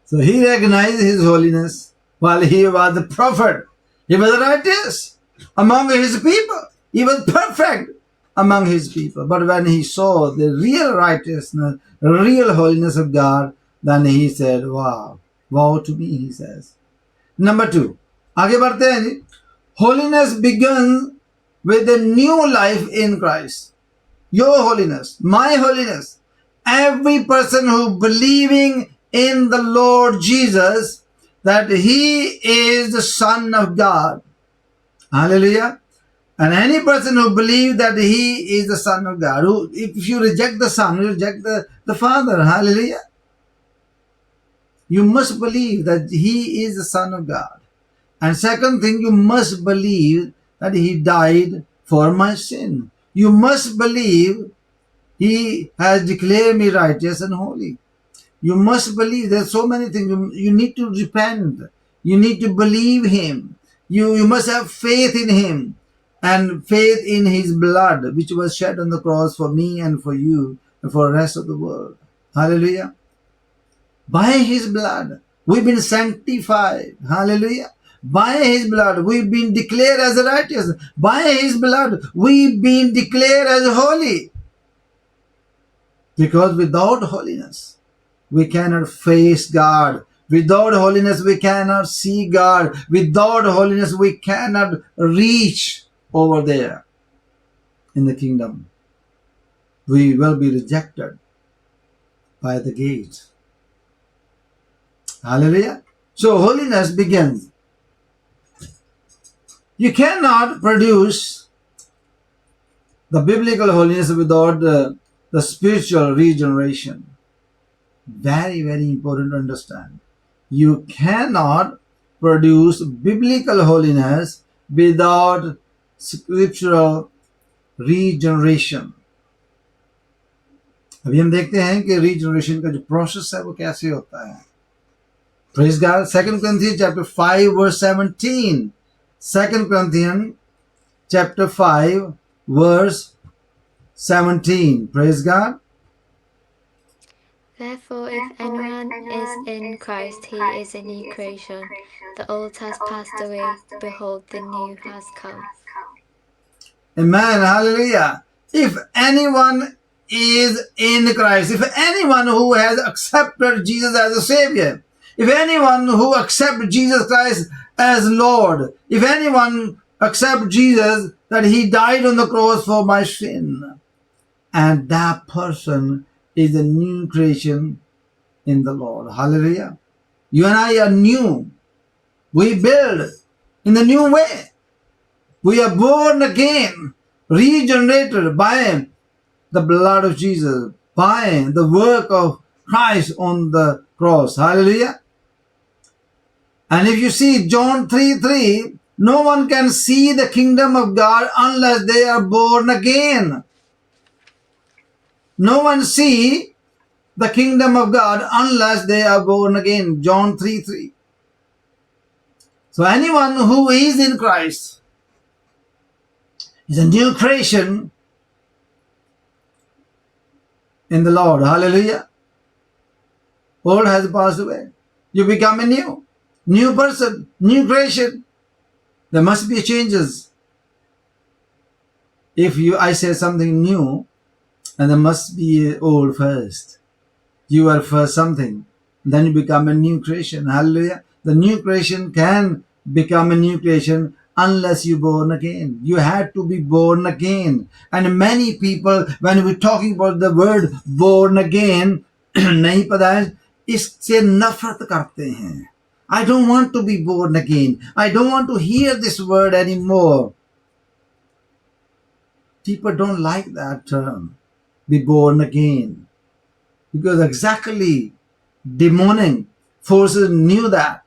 So he recognized his holiness while he was the prophet. He was righteous among his people. He was perfect among his people. But when he saw the real righteousness, real holiness of God, then he said, wow, woe to me, he says. Number 2. آگے بڑھتے ہیں جی. Holiness begins with a new life in Christ. Your holiness, my holiness. Every person who believing in the Lord Jesus, that he is the Son of God. Hallelujah. And any person who believes that he is the Son of God, who, if you reject the Son, you reject the Father. Hallelujah. You must believe that he is the Son of God. And second thing, you must believe that he died for my sin. You must believe He has declared me righteous and holy. You must believe. There's so many things. You need to repent. You need to believe Him. You must have faith in Him and faith in His blood, which was shed on the cross for me and for you and for the rest of the world. Hallelujah. By His blood, we've been sanctified. Hallelujah. By His blood, we've been declared as righteous. By His blood, we've been declared as holy. Because without holiness, we cannot face God. Without holiness, we cannot see God. Without holiness, we cannot reach over there in the kingdom. We will be rejected by the gate. Hallelujah. So holiness begins. You cannot produce the biblical holiness without the spiritual regeneration. Very, very important to understand. You cannot produce biblical holiness without scriptural regeneration. अभी हम देखते हैं कि regeneration का जो process है वो कैसे होता है. Praise God. 2 Corinthians chapter 5 verse 17. 2 Corinthians chapter 5 verse 17. Praise God. Therefore, if anyone is in Christ, he is a new creation. The old has passed away. Behold, the new has come. Amen. Hallelujah. If anyone is in Christ, if anyone who has accepted Jesus as a Savior, if anyone who accepts Jesus Christ as Lord, if anyone accepts Jesus that He died on the cross for my sin, and that person is a new creation in the Lord. Hallelujah. You and I are new. We build in the new way. We are born again, regenerated by the blood of Jesus, by the work of Christ on the cross. Hallelujah. And if you see John 3:3, no one can see the kingdom of God unless they are born again. No one see the kingdom of God unless they are born again. John 3:3. So anyone who is in Christ is a new creation in the Lord. Hallelujah. Old has passed away. You become a new person, new creation. There must be changes. If I say something new, and there must be old first. You are first something, then you become a new creation. Hallelujah. The new creation can become a new creation unless you're born again. You had to be born again. And many people, when we're talking about the word born again, नहीं पता है, इससे नफरत करते हैं. I don't want to be born again. I don't want to hear this word anymore. People don't like that term, be born again. Because exactly demonic forces knew that.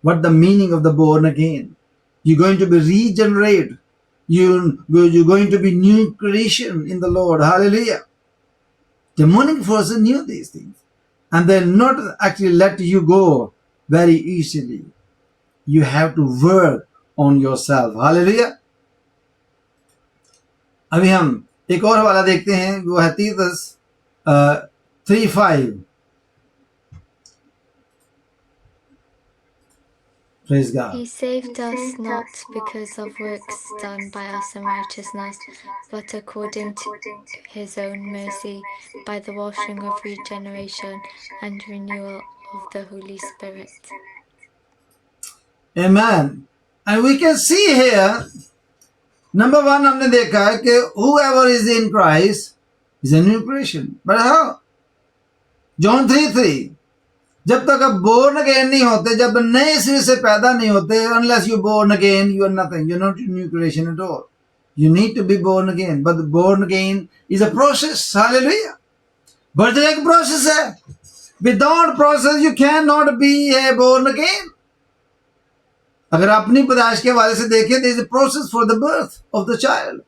What the meaning of the born again. You're going to be regenerated. You're going to be new creation in the Lord. Hallelujah. Demonic forces knew these things. And they'll not actually let you go very easily. You have to work on yourself. Hallelujah. अभी हम एक और वाला देखते हैं, वो है तीतस 3:5. Praise God. He saved us not because of works done by us in righteousness, but according to His own mercy, by the washing of regeneration and renewal of the Holy Spirit. Amen. And we can see here, number one, हमने देखा है कि whoever is in Christ is a new creation. But how? John 3:3. जब तक आप born again नहीं होते, जब नए सिरे से पैदा नहीं होते, unless you born again, you are nothing. You're not a new creation at all. You need to be born again. But born again is a process. Hallelujah. But एक process है. Without process, you cannot be born again. अगर अपनी पैदाइश के हवाले से देखें, there is a process for the birth of the child.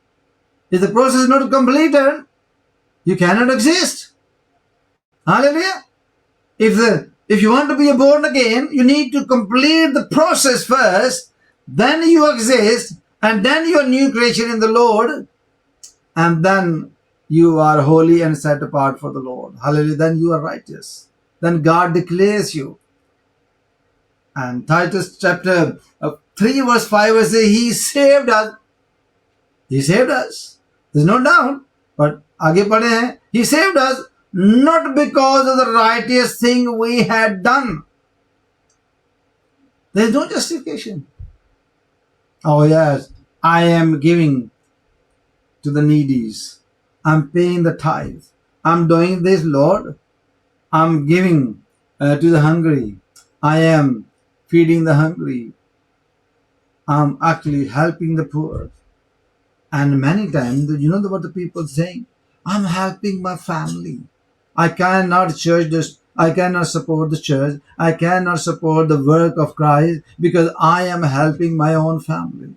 If the process is not completed, you cannot exist. Hallelujah. If you want to be born again, you need to complete the process first, then you exist, and then you are new creation in the Lord, and then you are holy and set apart for the Lord. Hallelujah. Then you are righteous. Then God declares you. And Titus chapter 3 verse 5 will say, He saved us. He saved us. There's no doubt. But आगे पढ़े हैं, He saved us not because of the righteous thing we had done. There is no justification. Oh yes, I am giving to the needies. I'm paying the tithe. I'm doing this, Lord. I'm giving to the hungry. I am feeding the hungry. I'm actually helping the poor. And many times, you know what the people saying? I'm helping my family. I cannot support the church. I cannot support the work of Christ because I am helping my own family.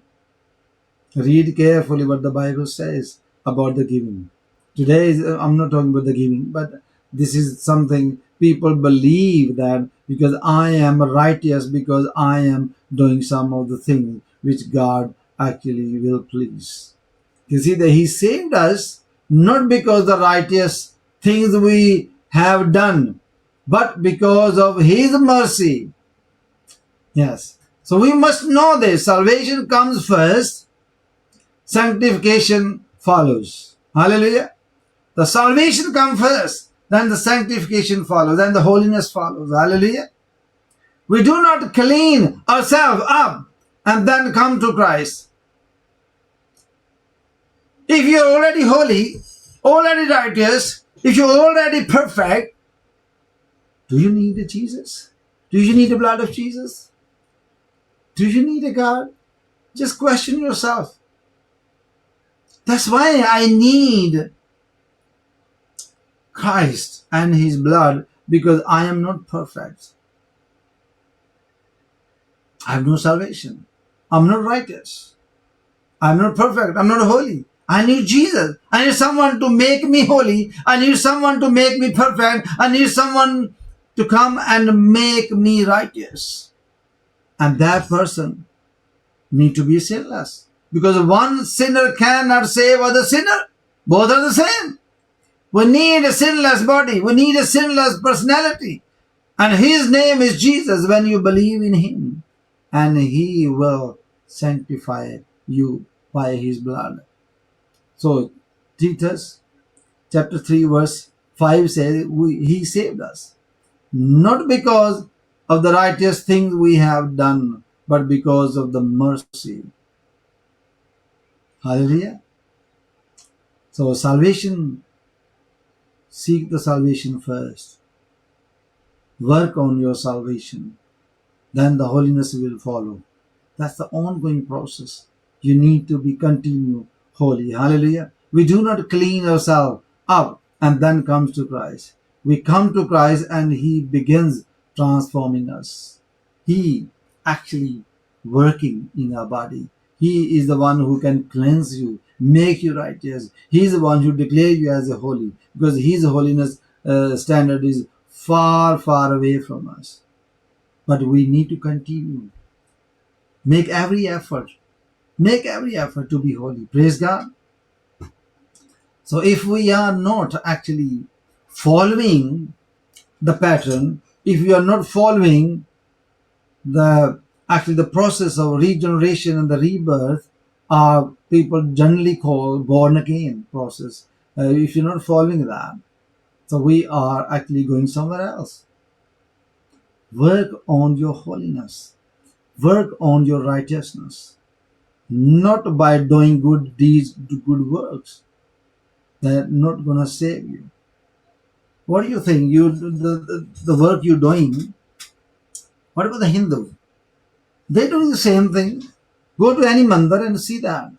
Read carefully what the Bible says about the giving. Today, I'm not talking about the giving, but this is something people believe that because I am righteous, because I am doing some of the things which God actually will please. You see that He saved us not because the righteous things we have done, but because of His mercy. Yes. So we must know this. Salvation comes first, sanctification follows. Hallelujah. The salvation comes first, then the sanctification follows, then the holiness follows. Hallelujah. We do not clean ourselves up and then come to Christ. If you're already holy, already righteous, if you're already perfect, do you need a Jesus? Do you need the blood of Jesus? Do you need a God? Just question yourself. That's why I need Christ and His blood, because I am not perfect. I have no salvation. I'm not righteous. I'm not perfect. I'm not holy. I need Jesus. I need someone to make me holy. I need someone to make me perfect. I need someone to come and make me righteous. And that person need to be sinless. Because one sinner cannot save other sinner. Both are the same. We need a sinless body. We need a sinless personality. And His name is Jesus when you believe in Him. And He will sanctify you by His blood. So, Titus chapter 3 verse 5 says, He saved us. Not because of the righteous things we have done, but because of the mercy. Hallelujah. So, salvation, seek the salvation first. Work on your salvation. Then the holiness will follow. That's the ongoing process. You need to be continued holy. Hallelujah. We do not clean ourselves up and then comes to Christ. We come to Christ and He begins transforming us. He actually working in our body. He is the one who can cleanse you, make you righteous. He is the one who declares you as a holy, because His holiness standard is far, far away from us. But we need to continue. Make every effort. Make every effort to be holy. Praise God. So if we are not actually following the pattern, if we are not following the process of regeneration and the rebirth, people generally call born again process. If you're not following that, so we are actually going somewhere else. Work on your holiness. Work on your righteousness. Not by doing good deeds, good works. They're not going to save you. What do you think? The work you're doing, what about the Hindu? They're doing the same thing. Go to any mandir and see that.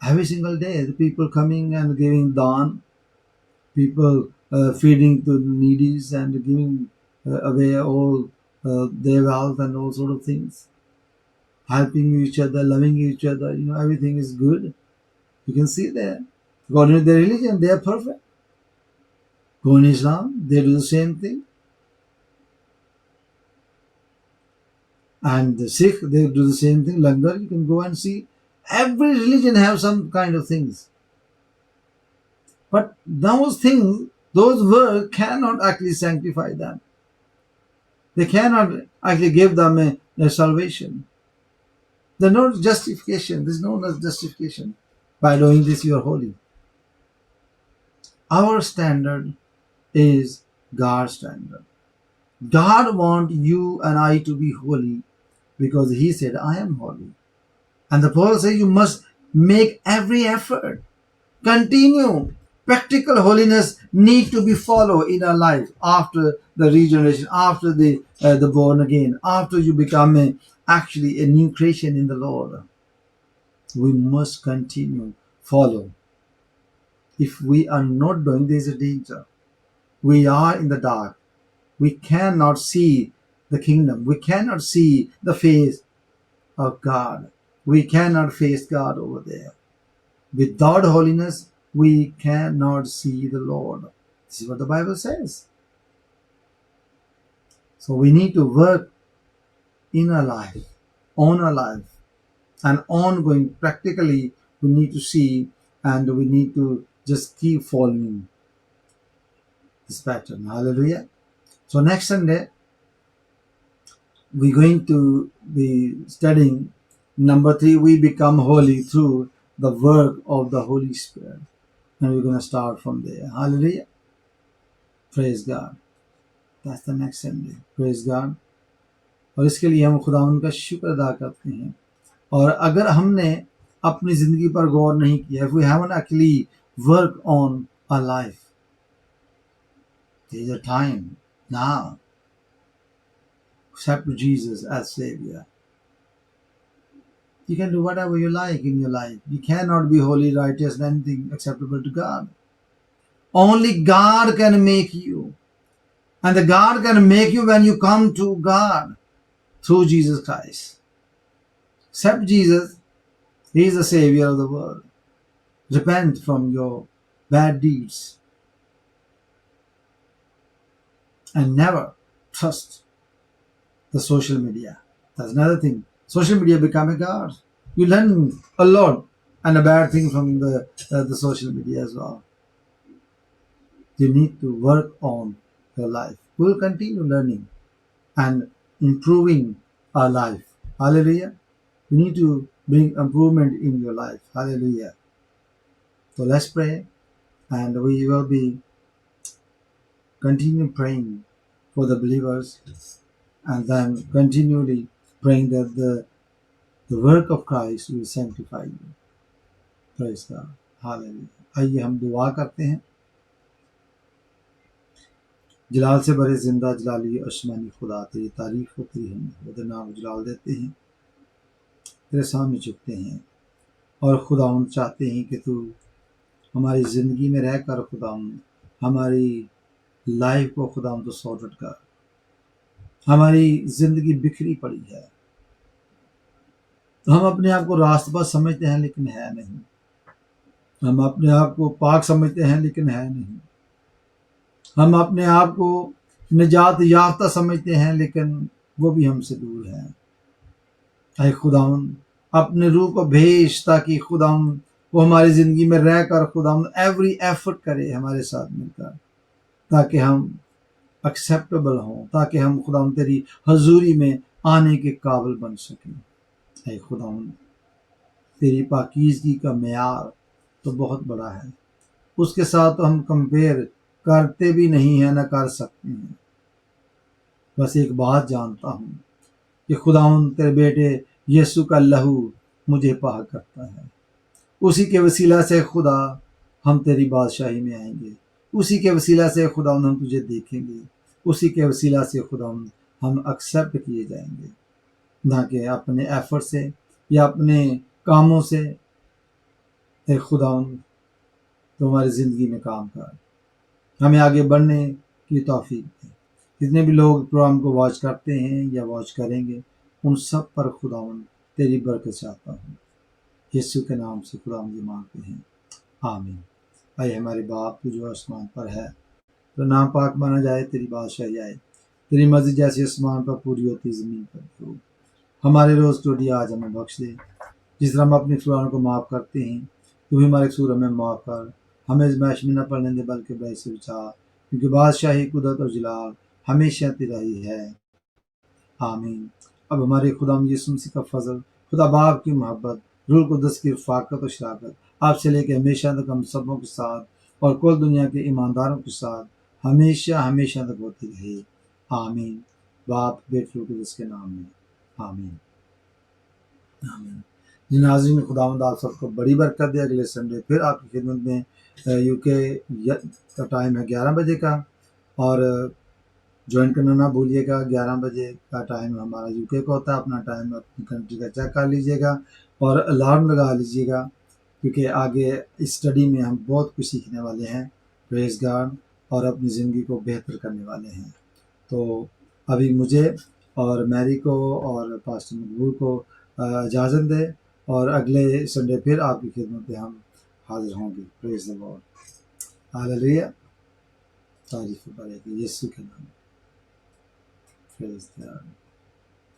Every single day, the people coming and giving daan, people feeding to needies and giving away all their wealth and all sort of things. helping each other, loving each other, everything is good. You can see there. According to their religion, they are perfect. Go in Islam, they do the same thing. And the Sikh, they do the same thing. Langar, you can go and see. Every religion have some kind of things. But those things, those words cannot actually sanctify them. They cannot actually give them a salvation. There's no justification. There's no justification. By doing this, you are holy. Our standard is God's standard. God wants you and I to be holy because He said, I am holy. And the Paul says you must make every effort. Continue. Practical holiness need to be followed in our life after the regeneration, after the born again, after you become actually a new creation in the Lord. We must continue follow. If we are not doing, there is a danger. We are in the dark. We cannot see the kingdom. We cannot see the face of God. We cannot face God over there. Without holiness, we cannot see the Lord. This is what the Bible says. So we need to work in our life, on our life, and ongoing. Practically, we need to see, and we need to just keep following this pattern. Hallelujah. So next Sunday, we're going to be studying number 3, we become holy through the work of the Holy Spirit. And we're going to start from there. Hallelujah. Praise God. That's the next Sunday. Praise God. اور اس کے لیے ہم خداوند کا شکر ادا کرتے ہیں. اور اگر ہم نے اپنی زندگی پر غور نہیں کیا, if we haven't actually worked on our life, there is a time now. Accept Jesus as Savior. You can do whatever you like in your life. You cannot be holy, righteous, and anything acceptable to God. Only God can make you. And the God can make you when you come to God through Jesus Christ. Accept Jesus. He is the Savior of the world. Repent from your bad deeds. And never trust the social media. That's another thing. Social media become a god. You learn a lot and a bad thing from the social media as well. You need to work on your life. We will continue learning and improving our life. Hallelujah. You need to bring improvement in your life. Hallelujah. So let's pray, and we will be continue praying for the believers, and then continually praying that the work of Christ will sanctify you. Praise God. Hallelujah. آئیے ہم دعا کرتے ہیں. جلال سے بڑے زندہ جلالی آسمانی خدا, تیری تعریف ہو, تیری ہم تیرے نام جلال دیتے ہیں, تیرے سامنے جھکتے ہیں, اور خداوند چاہتے ہیں کہ تو ہماری زندگی میں رہ کر خداوند ہماری لائف کو خداوند تو سارٹ کر. ہماری زندگی بکھری پڑی ہے. ہم اپنے آپ کو راست باز سمجھتے ہیں لیکن ہے نہیں. ہم اپنے آپ کو پاک سمجھتے ہیں لیکن ہے نہیں. ہم اپنے آپ کو نجات یافتہ سمجھتے ہیں لیکن وہ بھی ہم سے دور ہے. اے خداوند اپنے روح کو بھیج تاکہ خداوند وہ ہماری زندگی میں رہ کر خداوند ایوری ایفرٹ کرے ہمارے ساتھ مل کر, تاکہ ہم ایکسیپٹیبل ہوں, تاکہ ہم خداوند تیری حضوری میں آنے کے قابل بن سکیں. اے خداوند تیری پاکیزگی کا معیار تو بہت بڑا ہے, اس کے ساتھ تو ہم کمپیئر کرتے بھی نہیں ہیں, نہ کر سکتے ہیں. بس ایک بات جانتا ہوں کہ خداوند تیرے بیٹے یسوع کا لہو مجھے پاک کرتا ہے. اسی کے وسیلہ سے خدا ہم تیری بادشاہی میں آئیں گے. اسی کے وسیلہ سے خداوند ہم تجھے دیکھیں گے. اسی کے وسیلہ سے خداوند ہم ایکسیپٹ کیے جائیں گے, نہ کہ اپنے ایفرٹ سے یا اپنے کاموں سے. اے خداوند تو ہماری زندگی میں کام کر, ہمیں آگے بڑھنے کی توفیق دے. جتنے بھی لوگ پروگرام کو واچ کرتے ہیں یا واچ کریں گے, ان سب پر خداوند तेरी बरकत चाहता हूँ। यीशु के नाम से खुदा मुझे मांगते हैं, आमीन। आए हमारे बाप तू जो आसमान पर है, तो नाम पाक माना जाए, तेरी बादशाही आए, तेरी मर्जी जैसी आसमान पर पूरी होती ज़मीन पर भी हो। हमारे रोज़ की रोटी आज हमें बख्श दे, जिस तरह हम अपनी फुरानों को माफ़ करते हैं, तू भी हमारे कसूर हमें माफ़ कर, हमें आज़माइश में न पड़ने दे बल्कि बुराई से बचा, क्योंकि बादशाही, कुदरत और जलाल हमेशा तेरा ही है, आमीन। अब हमारे खुदा यीशु मसीह का फजल, खुदा बाप की मोहब्बत, रूह कुदस की रफ़ाकत और शराकत आपसे लेके हमेशा तक हम सबों के साथ और कुल दुनिया के ईमानदारों के साथ हमेशा हमेशा तक होती रहे, आमीन। बाप, बेटे और कुदस के नाम में, आमीन, आमीन। जी नाज़रीन, खुदावंद आप सबको बड़ी बरकत दे। अगले संडे फिर आपकी खिदमत में यूके का टाइम है 11 बजे का, और ज्वाइन करना ना भूलिएगा। 11 बजे का टाइम हमारा यूके का होता है, अपना टाइम अपनी कंट्री का चेक कर लीजिएगा और अलार्म लगा लीजिएगा, क्योंकि आगे इस स्टडी में हम बहुत कुछ सीखने वाले हैं, प्रेज़ गॉड, और अपनी ज़िंदगी को बेहतर करने वाले हैं। तो अभी मुझे और मैरी को और पास्टर मकबूल को इजाज़त दें, और अगले संडे फिर आपकी खिदमत में हम हाज़िर होंगे। प्रेज़ द लॉर्ड, हालेलुया, तारीफ़ करें यीशु के नाम, प्रेज़ द लॉर्ड।